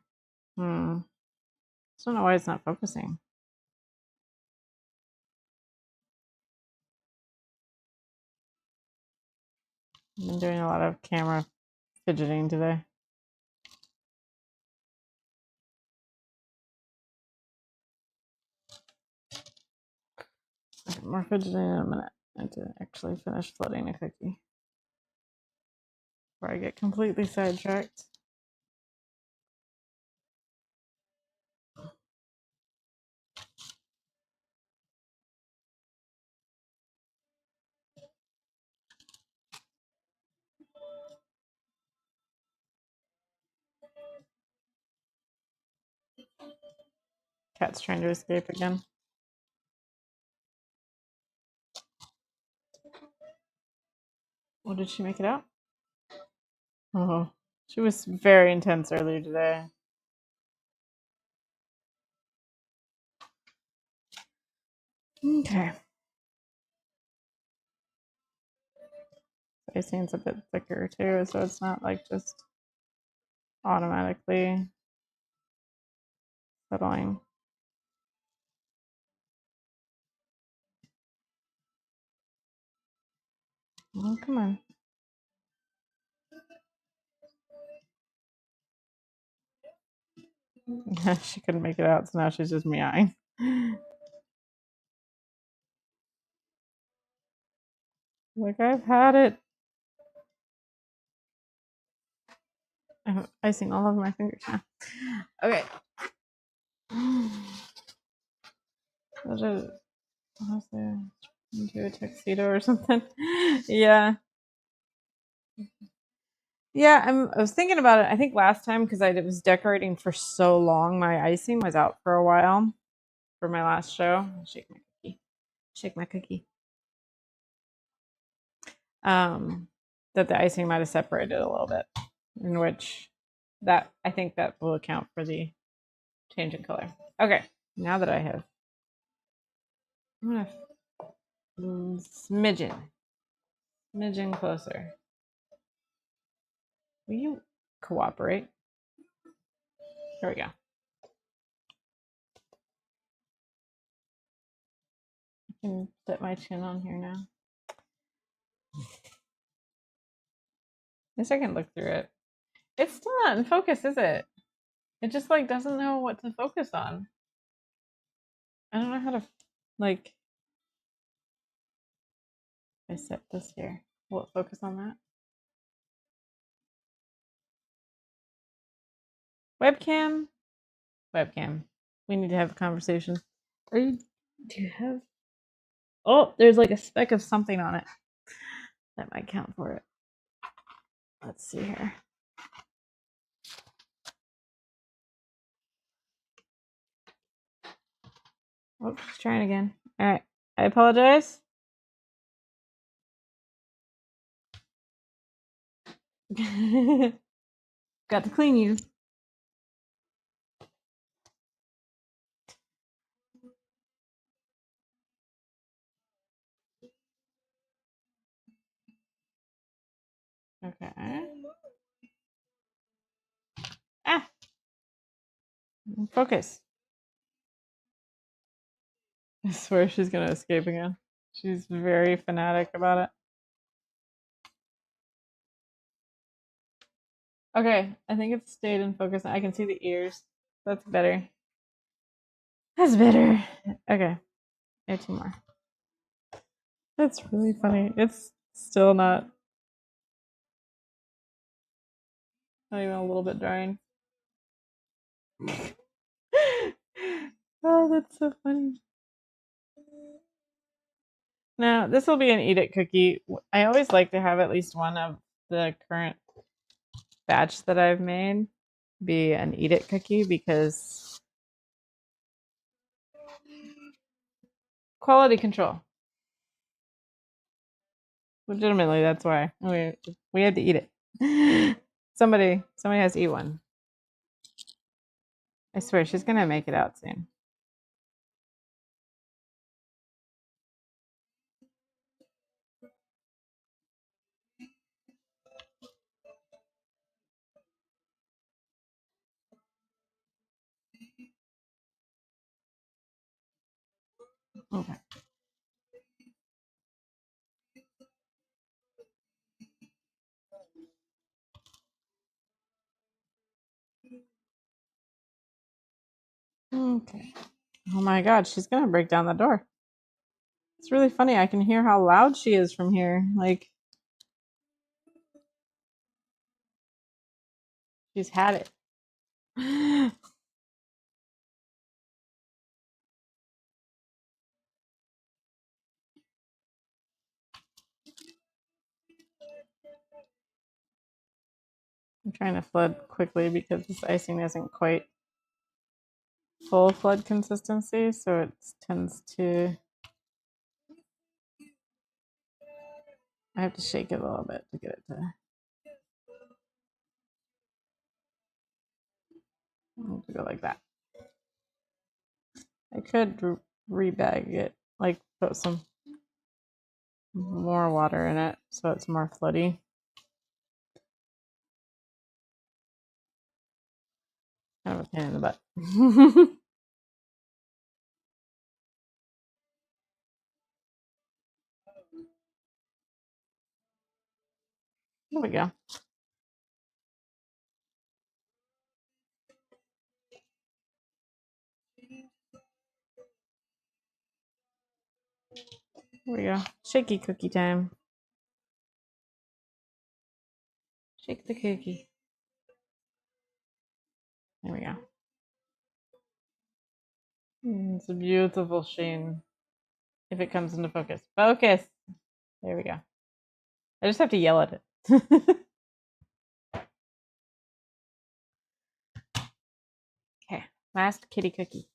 Just don't know why it's not focusing. I've been doing a lot of camera fidgeting today. Okay, more fidgeting in a minute. I have to actually finish flooding a cookie before I get completely sidetracked. Cat's trying to escape again. Oh, did she make it out? Oh, she was very intense earlier today. Okay. Icing's a bit thicker too, so it's not like just automatically settling. Oh, come on. She couldn't make it out, so now she's just meowing. Like, I've had it. I have icing all over my fingers now. Okay. Do a tuxedo or something. Yeah. Yeah, I was thinking about it. I think last time because I was decorating for so long, my icing was out for a while for my last show. Shake my cookie. Shake my cookie. That the icing might have separated a little bit, in which that I think that will account for the change in color. Okay, now that I have, I'm gonna smidgen closer. Will you cooperate? Here we go. can set my chin on here now. At least I can look through it. It's still not in focus, is it? It just like doesn't know what to focus on. I don't know how to like. I set this here. Will it focus on that? Webcam. Webcam. We need to have a conversation. Are you? Do you have? Oh, there's like a speck of something on it. That might count for it. Let's see here. Oh, she's trying again. All right. I apologize. Got to clean you. Okay. Ah, focus. I swear she's gonna escape again. She's very fanatic about it. Okay, I think it's stayed in focus. I can see the ears. That's better. That's better. Okay, I have two more. That's really funny. It's still not even a little bit drying. Oh, that's so funny. Now, this will be an eat it cookie. I always like to have at least one of the current batch that I've made be an eat it cookie because quality control. Legitimately, that's why we had to eat it. Somebody has to eat one. I swear she's gonna make it out soon. Okay. Okay. Oh my god, she's gonna break down the door. It's really funny. I can hear how loud she is from here. Like she's had it. I'm trying to flood quickly because this icing isn't quite full flood consistency, so it tends to. I have to shake it a little bit to get it to go like that. I could rebag it, like put some more water in it so it's more floody. Kind of a pain in the butt. There we go. There we go. Shaky cookie time. Shake the cookie. There we go. It's a beautiful sheen. If it comes into focus. Focus! There we go. I just have to yell at it. Okay, last kitty cookie.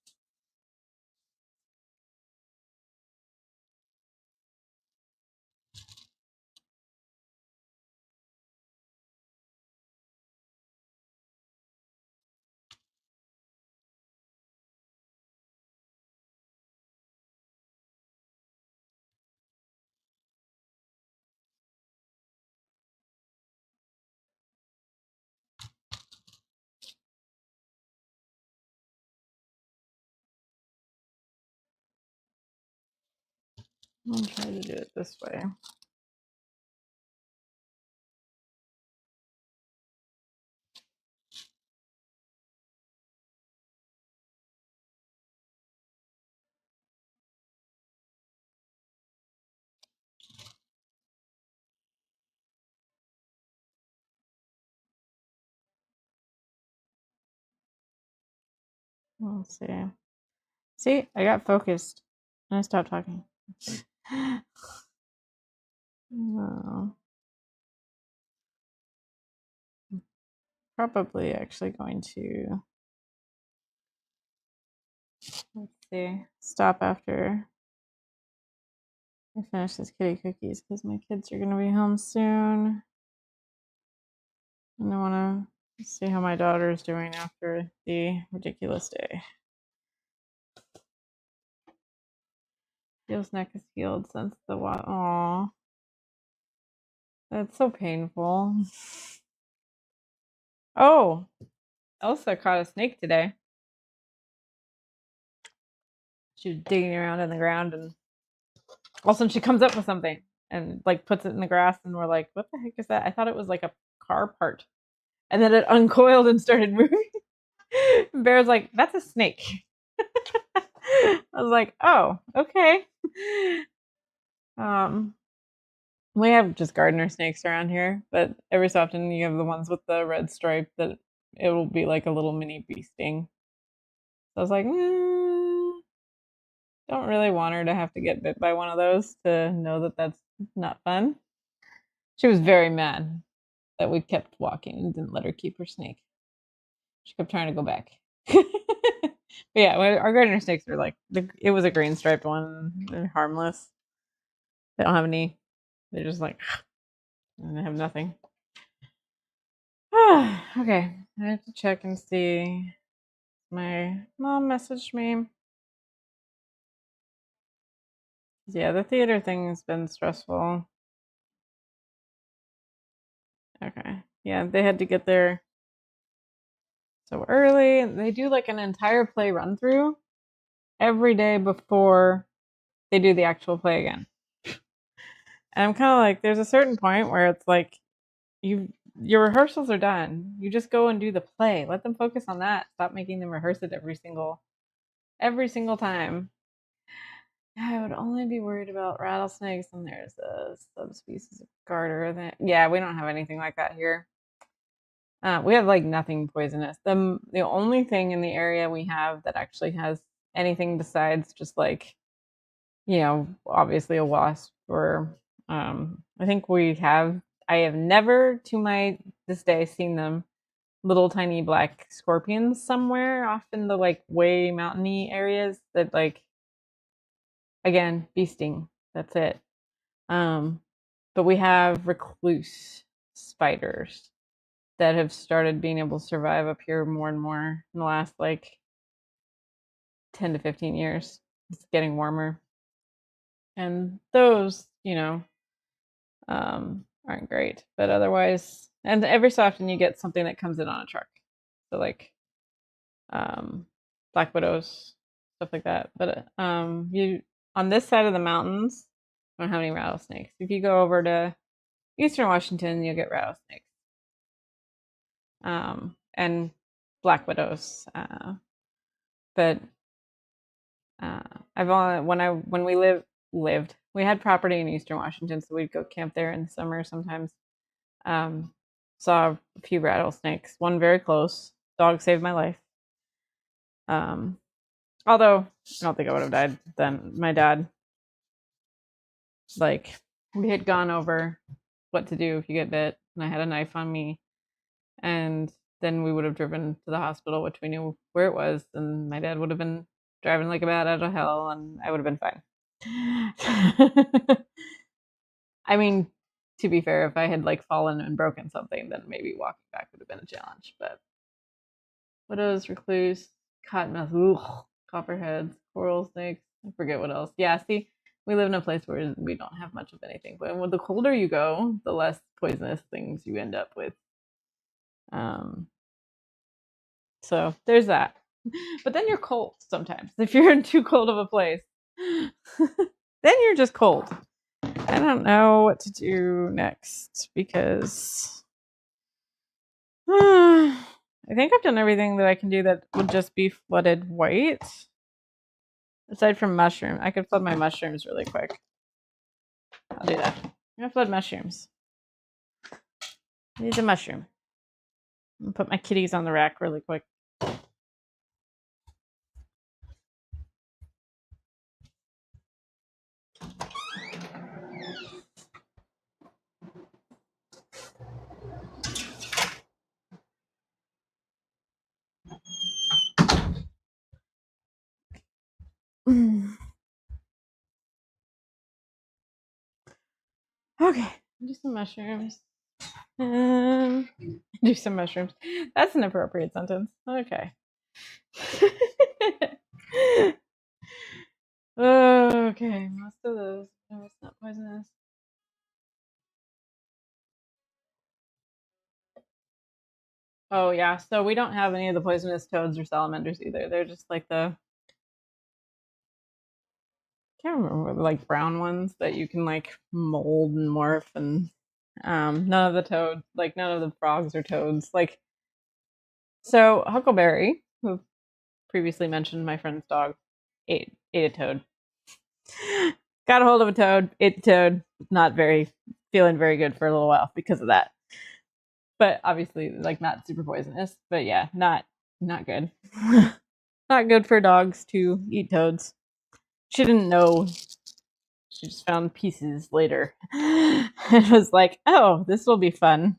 I'll try to do it this way. Let's see. See, I got focused and I stopped talking. No. Probably actually going to, let's see, stop after I finish this kitty cookies because my kids are going to be home soon. And I want to see how my daughter is doing after the ridiculous day. Feels neck is healed since the what? Aw, that's so painful. Oh, Elsa caught a snake today. She was digging around in the ground, and all of a sudden she comes up with something and like puts it in the grass, and we're like, "What the heck is that?" I thought it was like a car part, and then it uncoiled and started moving. Bear's like, "That's a snake." I was like, "Oh, okay." Um, we have just gardener snakes around here, but every so often you have the ones with the red stripe that it will be like a little mini bee sting. So I was like, don't really want her to have to get bit by one of those to know that that's not fun. She was very mad that we kept walking and didn't let her keep her snake. She kept trying to go back. But yeah, our gardener snakes are like, it was a green striped one. They're harmless. They don't have any, they're just like, and they have nothing. Okay, I have to check and see. My mom messaged me. Yeah, the theater thing has been stressful. Okay. Yeah, they had to get there so early. They do like an entire play run through every day before they do the actual play again. And I'm kind of like, there's a certain point where it's like, your rehearsals are done. You just go and do the play. Let them focus on that. Stop making them rehearse it every single time. I would only be worried about rattlesnakes, and there's a subspecies of garter. Yeah, we don't have anything like that here. We have like nothing poisonous. The only thing in the area we have that actually has anything besides just like, obviously a wasp or I think I have never to my this day seen them little tiny black scorpions somewhere off in the like way mountainy areas that like again bee sting. That's it. Um, but we have recluse spiders that have started being able to survive up here more and more in the last like 10 to 15 years. It's getting warmer. And those, aren't great. But otherwise, and every so often you get something that comes in on a truck. So like um, black widows, stuff like that. But you on this side of the mountains, don't have any rattlesnakes. If you go over to Eastern Washington, you'll get rattlesnakes and black widows. But I've only when we lived we had property in Eastern Washington, so we'd go camp there in the summer sometimes. Um, saw a few rattlesnakes, one very close. Dog saved my life. Um, although I don't think I would have died then. My dad, like, we had gone over what to do if you get bit, and I had a knife on me, and then we would have driven to the hospital, which we knew where it was, and my dad would have been driving like a bat out of hell, and I would have been fine. I mean, to be fair, if I had like fallen and broken something, then maybe walking back would have been a challenge. But widows, recluse, cottonmouth, copperheads, coral snakes. I forget what else. Yeah, see, we live in a place where we don't have much of anything. But when the colder you go, the less poisonous things you end up with. Um, so there's that. But then you're cold sometimes if you're in too cold of a place. then you're just cold. I don't know what to do next because I think I've done everything that I can do that would just be flooded white. Aside from mushroom, I could flood my mushrooms really quick. I'll do that. I'm gonna flood mushrooms. I need a mushroom. I'm gonna put my kitties on the rack really quick. Okay, do some mushrooms. Do some mushrooms. That's an appropriate sentence. Okay. Okay, most of those. No, it's not poisonous. Oh yeah, so we don't have any of the poisonous toads or salamanders either. They're just like the can't remember like brown ones that you can like mold and morph and none of the toads, like none of the frogs or toads. Like so Huckleberry, who previously mentioned my friend's dog, ate a toad. Got a hold of a toad, ate the toad, not very feeling very good for a little while because of that. But obviously like not super poisonous. But yeah, not good. Not good for dogs to eat toads. She didn't know. She just found pieces later. It was like, oh, this will be fun.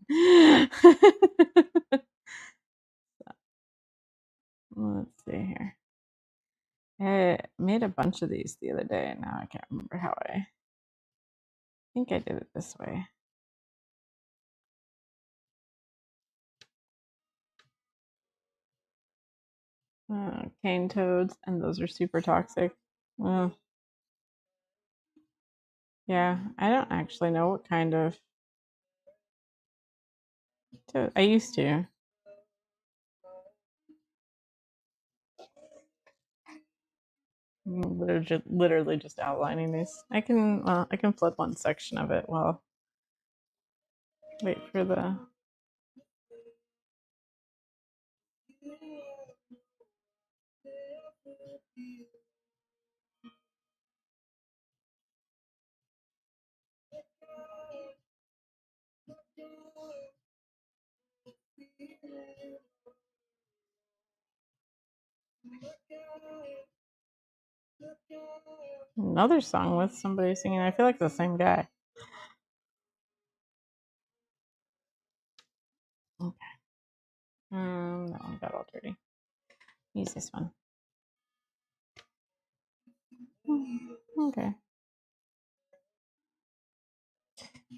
Let's see here. I made a bunch of these the other day, and now I can't remember how I think I did it this way. Cane toads, and those are super toxic. Well, yeah, I don't actually know what kind of toad. I used to. Literally just outlining these. I can flip one section of it while wait for the another song with somebody singing. I feel like the same guy. Okay. That one got all dirty. Use this one. Okay.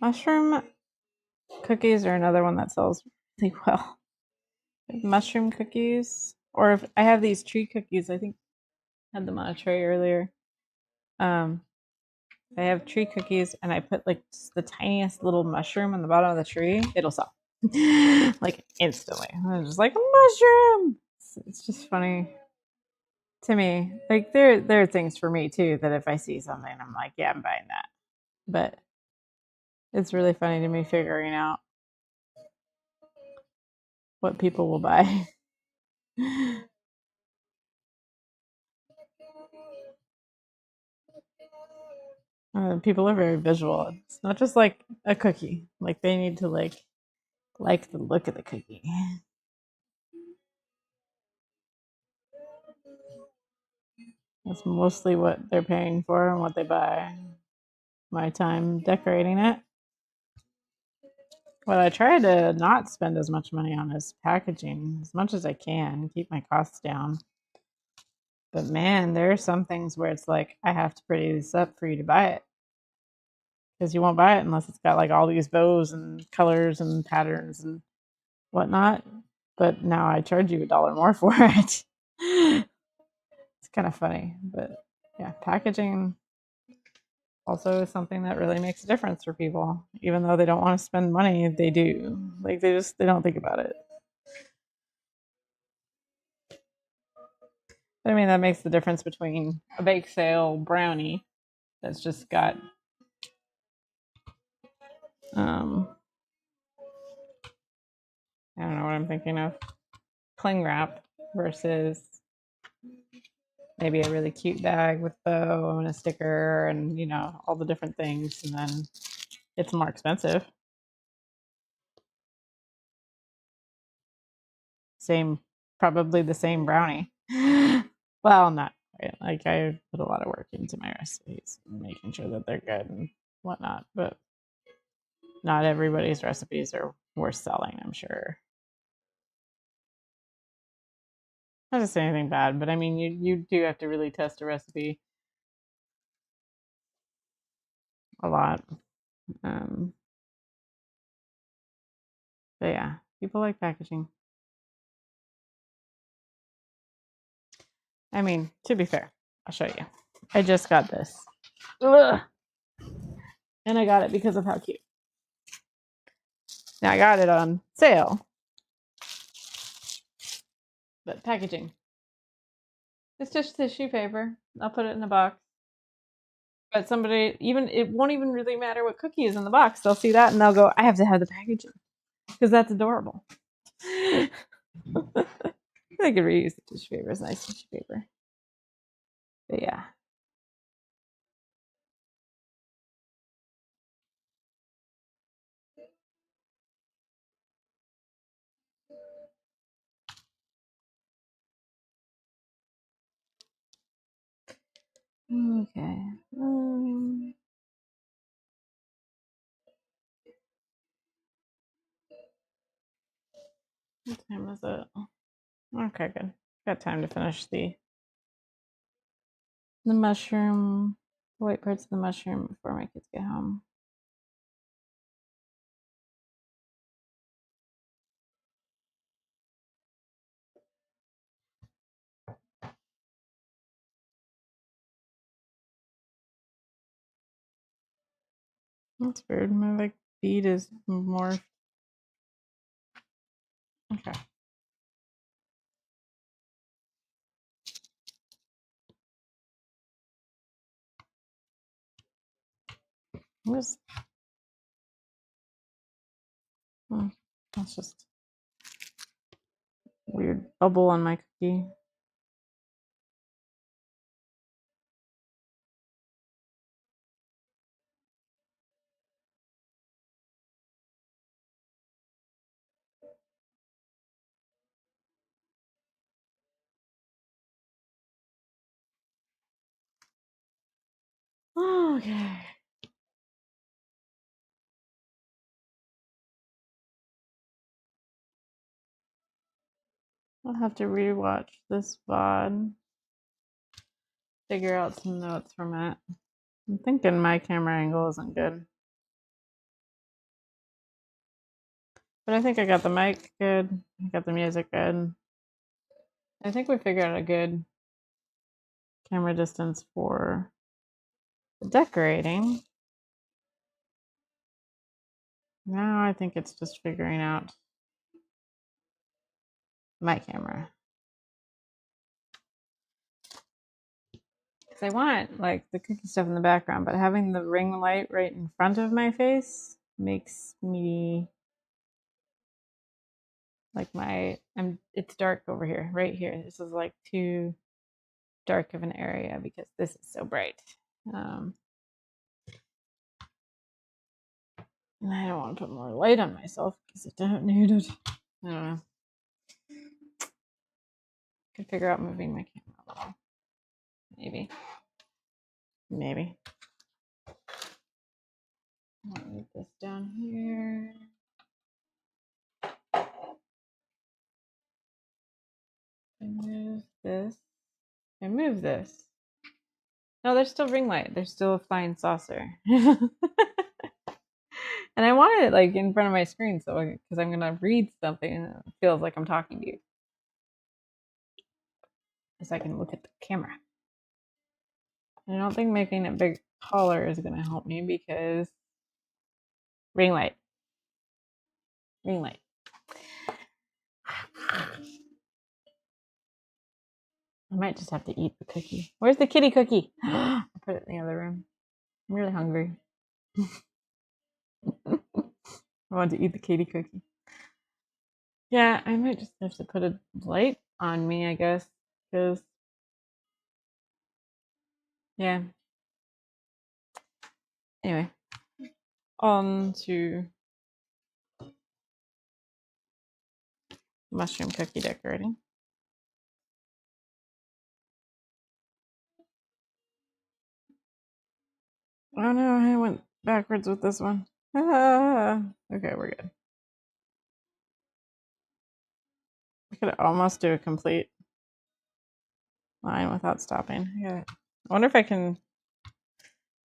Mushroom cookies are another one that sells really well. Mushroom cookies, or if I have these tree cookies, I think I had them on a tray earlier. Um, I have tree cookies, and I put like just the tiniest little mushroom on the bottom of the tree. It'll sell like instantly. I'm just like a mushroom. It's just funny to me. Like there are things for me too that if I see something, I'm like, yeah, I'm buying that. But it's really funny to me figuring out what people will buy. People are very visual. It's not just like a cookie. Like they need to like the look of the cookie. That's mostly what they're paying for and what they buy. My time decorating it. What I try to not spend as much money on is packaging as much as I can, keep my costs down. But man, there are some things where it's like I have to pretty this up for you to buy it because you won't buy it unless it's got like all these bows and colors and patterns and whatnot. But now I charge you $1 more for it. It's kind of funny, but yeah, packaging also is something that really makes a difference for people. Even though they don't want to spend money, they do. Like they don't think about it. I mean, that makes the difference between a bake sale brownie that's just got I don't know what I'm thinking of. Cling wrap versus maybe a really cute bag with bow and a sticker and all the different things, and then it's more expensive. Same, probably the same brownie. Well, not quite. Like I put a lot of work into my recipes, making sure that they're good and whatnot, but not everybody's recipes are worth selling, I'm sure. Not to say anything bad, but I mean, you do have to really test a recipe a lot. Um, but yeah, people like packaging. I mean, to be fair, I'll show you. I just got this. Ugh. And I got it because of how cute. Now I got it on sale. But packaging. It's just tissue paper. I'll put it in a box. But somebody, even it won't even really matter what cookie is in the box. They'll see that and they'll go, I have to have the packaging because that's adorable. I could reuse the tissue paper. It's nice tissue paper. But yeah. Okay. What time is it? Okay, good. Got time to finish the mushroom, the white parts of the mushroom before my kids get home. That's weird. My like bead is more okay. Where's that's just weird bubble on my cookie. Okay. I'll have to rewatch this VOD. Figure out some notes from it. I'm thinking my camera angle isn't good. But I think I got the mic good. I got the music good. I think we figured out a good camera distance for the decorating. Now I think it's just figuring out my camera. Because I want like the cookie stuff in the background, but having the ring light right in front of my face makes me like it's dark over here, right here. This is like too dark of an area because this is so bright. And I don't want to put more light on myself because I don't need it. I don't know. Could figure out moving my camera a little. Maybe. I'll move this down here. And move this. And move this. No, there's still ring light. There's still a flying saucer. And I want it like in front of my screen so because I'm gonna read something and it feels like I'm talking to you. So I can look at the camera. I don't think making it big taller is gonna help me because ring light. Ring light. I might just have to eat the cookie. Where's the kitty cookie? I put it in the other room. I'm really hungry. I want to eat the Katie cookie. Yeah, I might just have to put a light on me, I guess, because yeah. Anyway, on to mushroom cookie decorating. Oh no, I went backwards with this one. Ah, okay, we're good. I could almost do a complete line without stopping. I wonder if I can.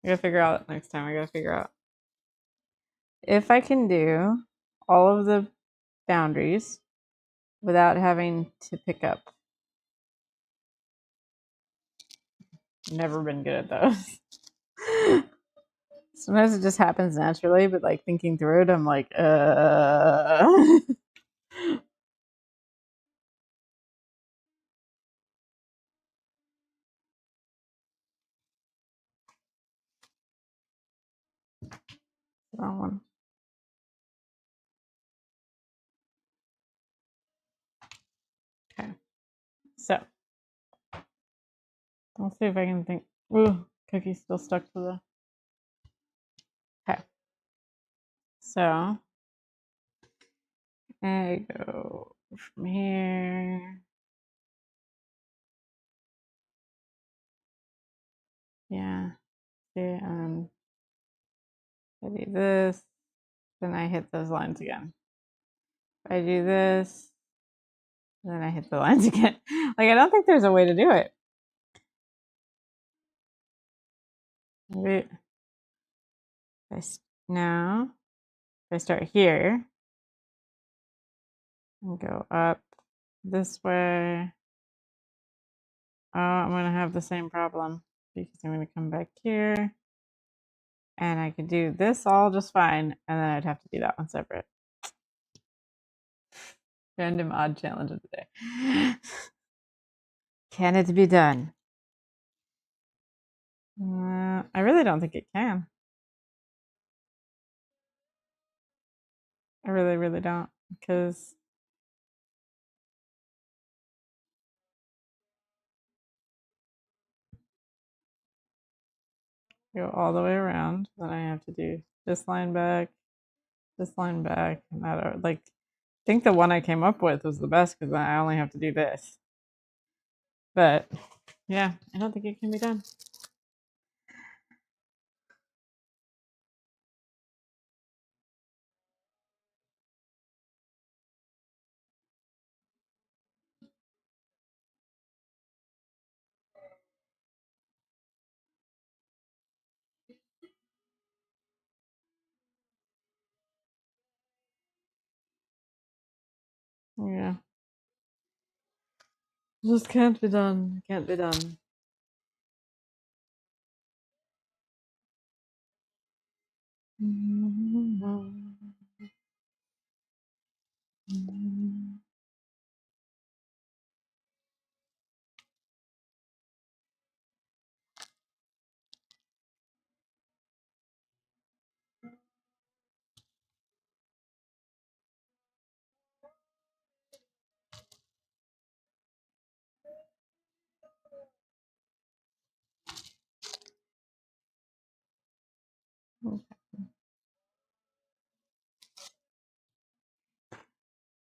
I gotta figure out next time. I gotta figure out if I can do all of the boundaries without having to pick up. Never been good at those. Sometimes it just happens naturally, but like thinking through it, I'm like, wrong one. Okay, so let's see if I can think. Ooh, cookie's still stuck to the. Okay, so I go from here. Yeah, see, I do this, then I hit those lines again. If I do this, then I hit the lines again. Like, I don't think there's a way to do it. Maybe now, if I start here and go up this way, oh, I'm going to have the same problem because I'm going to come back here and I could do this all just fine, and then I'd have to do that one separate. Random odd challenge of the day. Can it be done? I really don't think it can. I really, really don't, because go all the way around. Then I have to do this line back, and that. Like, I think the one I came up with was the best because I only have to do this. But yeah, I don't think it can be done. Yeah, just can't be done. Can't be done.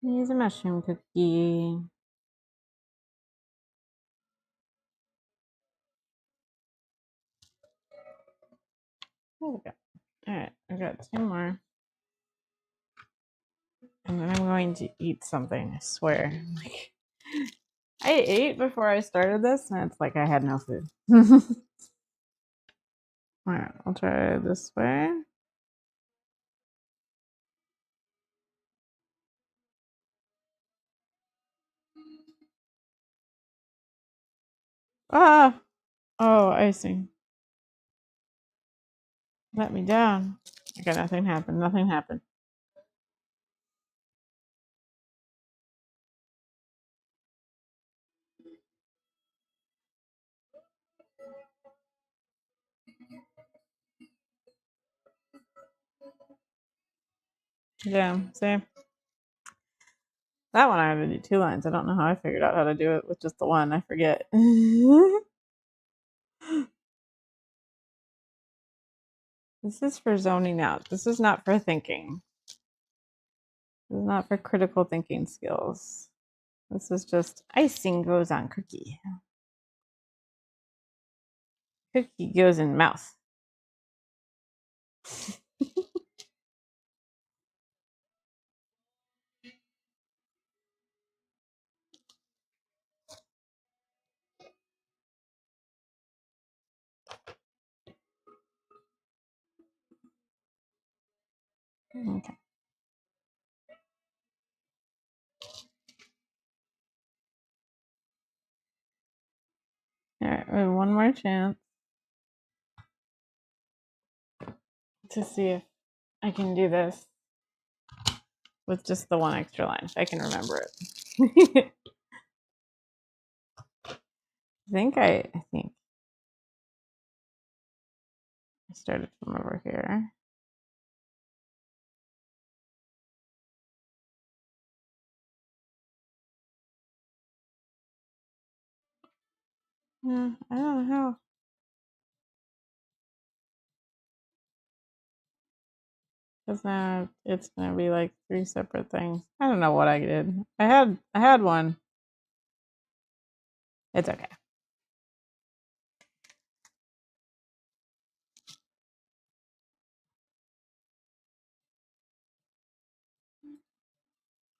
Here's a mushroom cookie. There we go. All right, I got two more. And then I'm going to eat something, I swear. Like, I ate before I started this, and it's like I had no food. All right, I'll try this way. Ah! Oh, icing. Let me down. Okay, nothing happened. Nothing happened. Yeah, see? That one I had to do 2 lines. I don't know how I figured out how to do it with just the one. I forget. This is for zoning out. This is not for thinking. This is not for critical thinking skills. This is just icing goes on cookie. Cookie goes in mouth. Okay. All right, we have one more chance to see if I can do this with just the one extra line, if I can remember it. I think I started from over here. Yeah, I don't know how. Because now it's gonna be like 3 separate things. I don't know what I did. I had one. It's okay.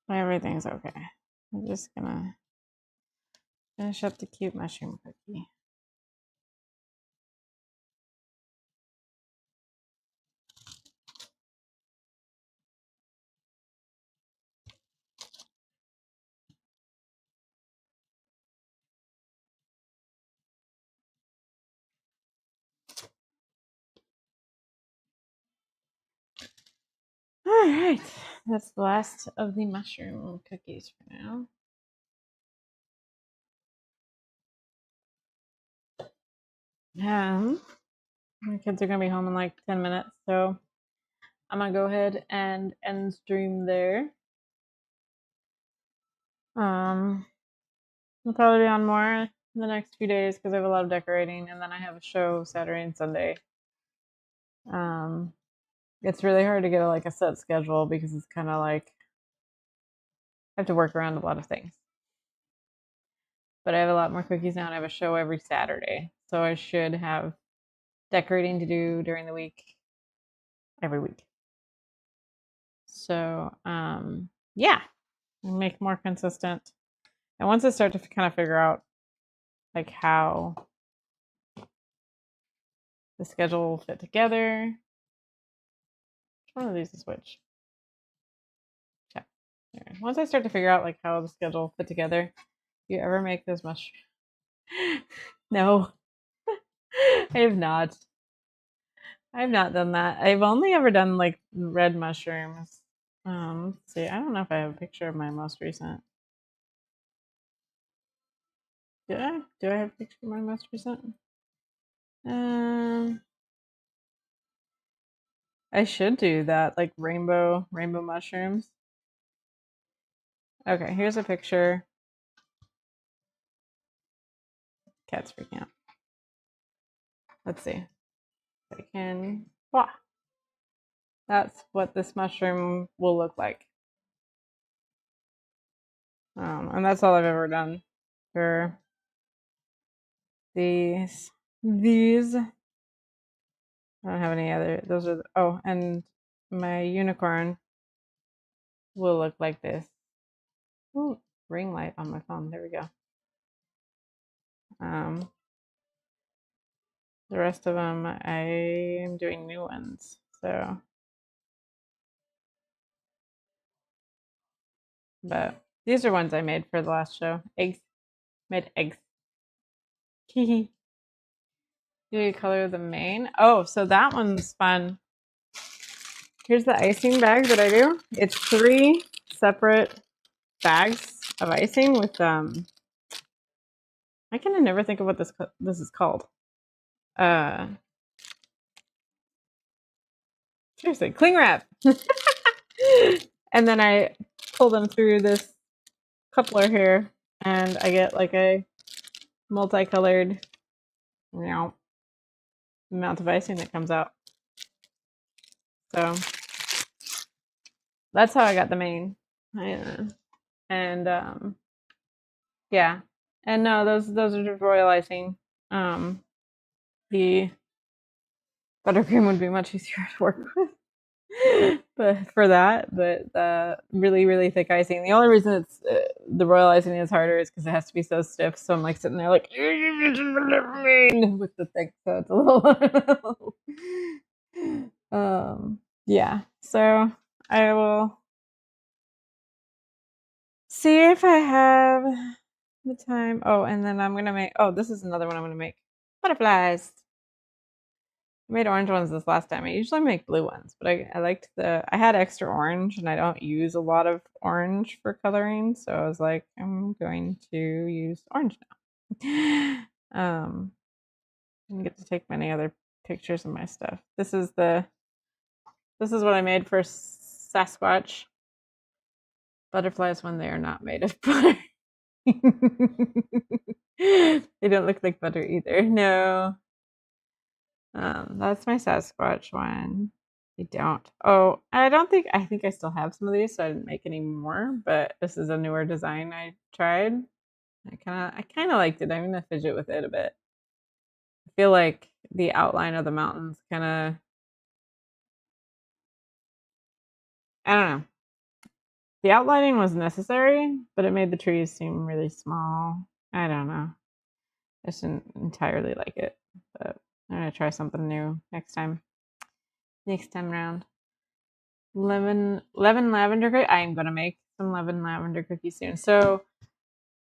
Everything's okay. I'm just gonna finish up the cute mushroom cookie. All right, that's the last of the mushroom cookies for now. My kids are gonna be home in like 10 minutes, so I'm gonna go ahead and end stream there. Um, I'll probably be on more in the next few days because I have a lot of decorating, and then I have a show Saturday and Sunday. Um, it's really hard to get like a set schedule because it's kind of like I have to work around a lot of things. But I have a lot more cookies now, and I have a show every Saturday, so I should have decorating to do during the week, every week. So, yeah, make more consistent. And once I start to kind of figure out like how the schedule will fit together, which one of these is which? Yeah. Once I start to figure out like how the schedule will fit together, you ever make those mush? No, I have not. I've not done that. I've only ever done like red mushrooms. Let's see. I don't know if I have a picture of my most recent. Did I? Do I have a picture of my most recent? Um, I should do that, like rainbow mushrooms. Okay, here's a picture. Cat's freaking out. Let's see. If I can. Wow. That's what this mushroom will look like. And that's all I've ever done for these. These. I don't have any other. Those are. Oh, and my unicorn will look like this. Ooh, ring light on my phone. There we go. Um, the rest of them, I am doing new ones. So, but these are ones I made for the last show. Eggs. Made eggs. Do you color the mane? Oh, so that one's fun. Here's the icing bag that I do. It's 3 separate bags of icing with I can never think of what this is called. Uh seriously, cling wrap. And then I pull them through this coupler here, and I get like a multicolored, you know, amount of icing that comes out. So that's how I got the main. And yeah. And no, those are just royal icing. The buttercream would be much easier to work with. But for that, but the really really thick icing. The only reason it's the royal icing is harder is because it has to be so stiff. So I'm like sitting there like with the thick, so it's a little. Yeah. So I will see if I have the time. Oh, and then I'm gonna make. Oh, this is another one I'm gonna make. Butterflies. I made orange ones this last time. I usually make blue ones, but I liked I had extra orange and I don't use a lot of orange for coloring, so I was like, I'm going to use orange now. I didn't get to take many other pictures of my stuff. This is what I made for Sasquatch butterflies when they are not made of butter. They don't look like butter either. No. That's my Sasquatch one. I don't. Oh, I think I still have some of these, so I didn't make any more, but this is a newer design I tried. I kinda liked it. I'm gonna fidget with it a bit. I feel like the outline of the mountains kinda I don't know. The outlining was necessary, but it made the trees seem really small. I don't know. I just didn't entirely like it. But I'm gonna try something new next time. Next time around. Lemon lavender cookie. I am gonna make some lemon lavender cookies soon. So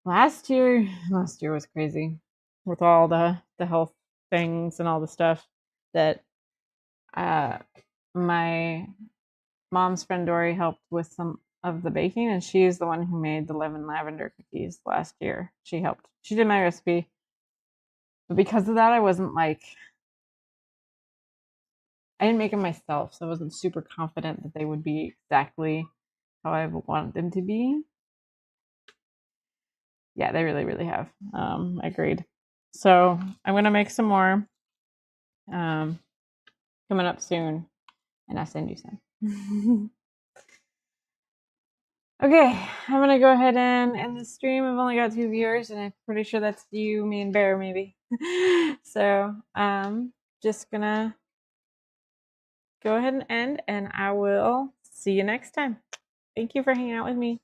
last year was crazy with all the health things and all the stuff that uh my mom's friend Dory helped with some of the baking, and she's the one who made the lemon lavender cookies last year. She helped. She did my recipe, but because of that, I didn't make them myself, so I wasn't super confident that they would be exactly how I would want them to be. Yeah, they really, really have. Agreed. So I'm gonna make some more um, coming up soon, and I'll send you some. Okay, I'm gonna go ahead and end the stream. I've only got 2 viewers, and I'm pretty sure that's you, me, and Bear, maybe. So just gonna go ahead and end, and I will see you next time. Thank you for hanging out with me.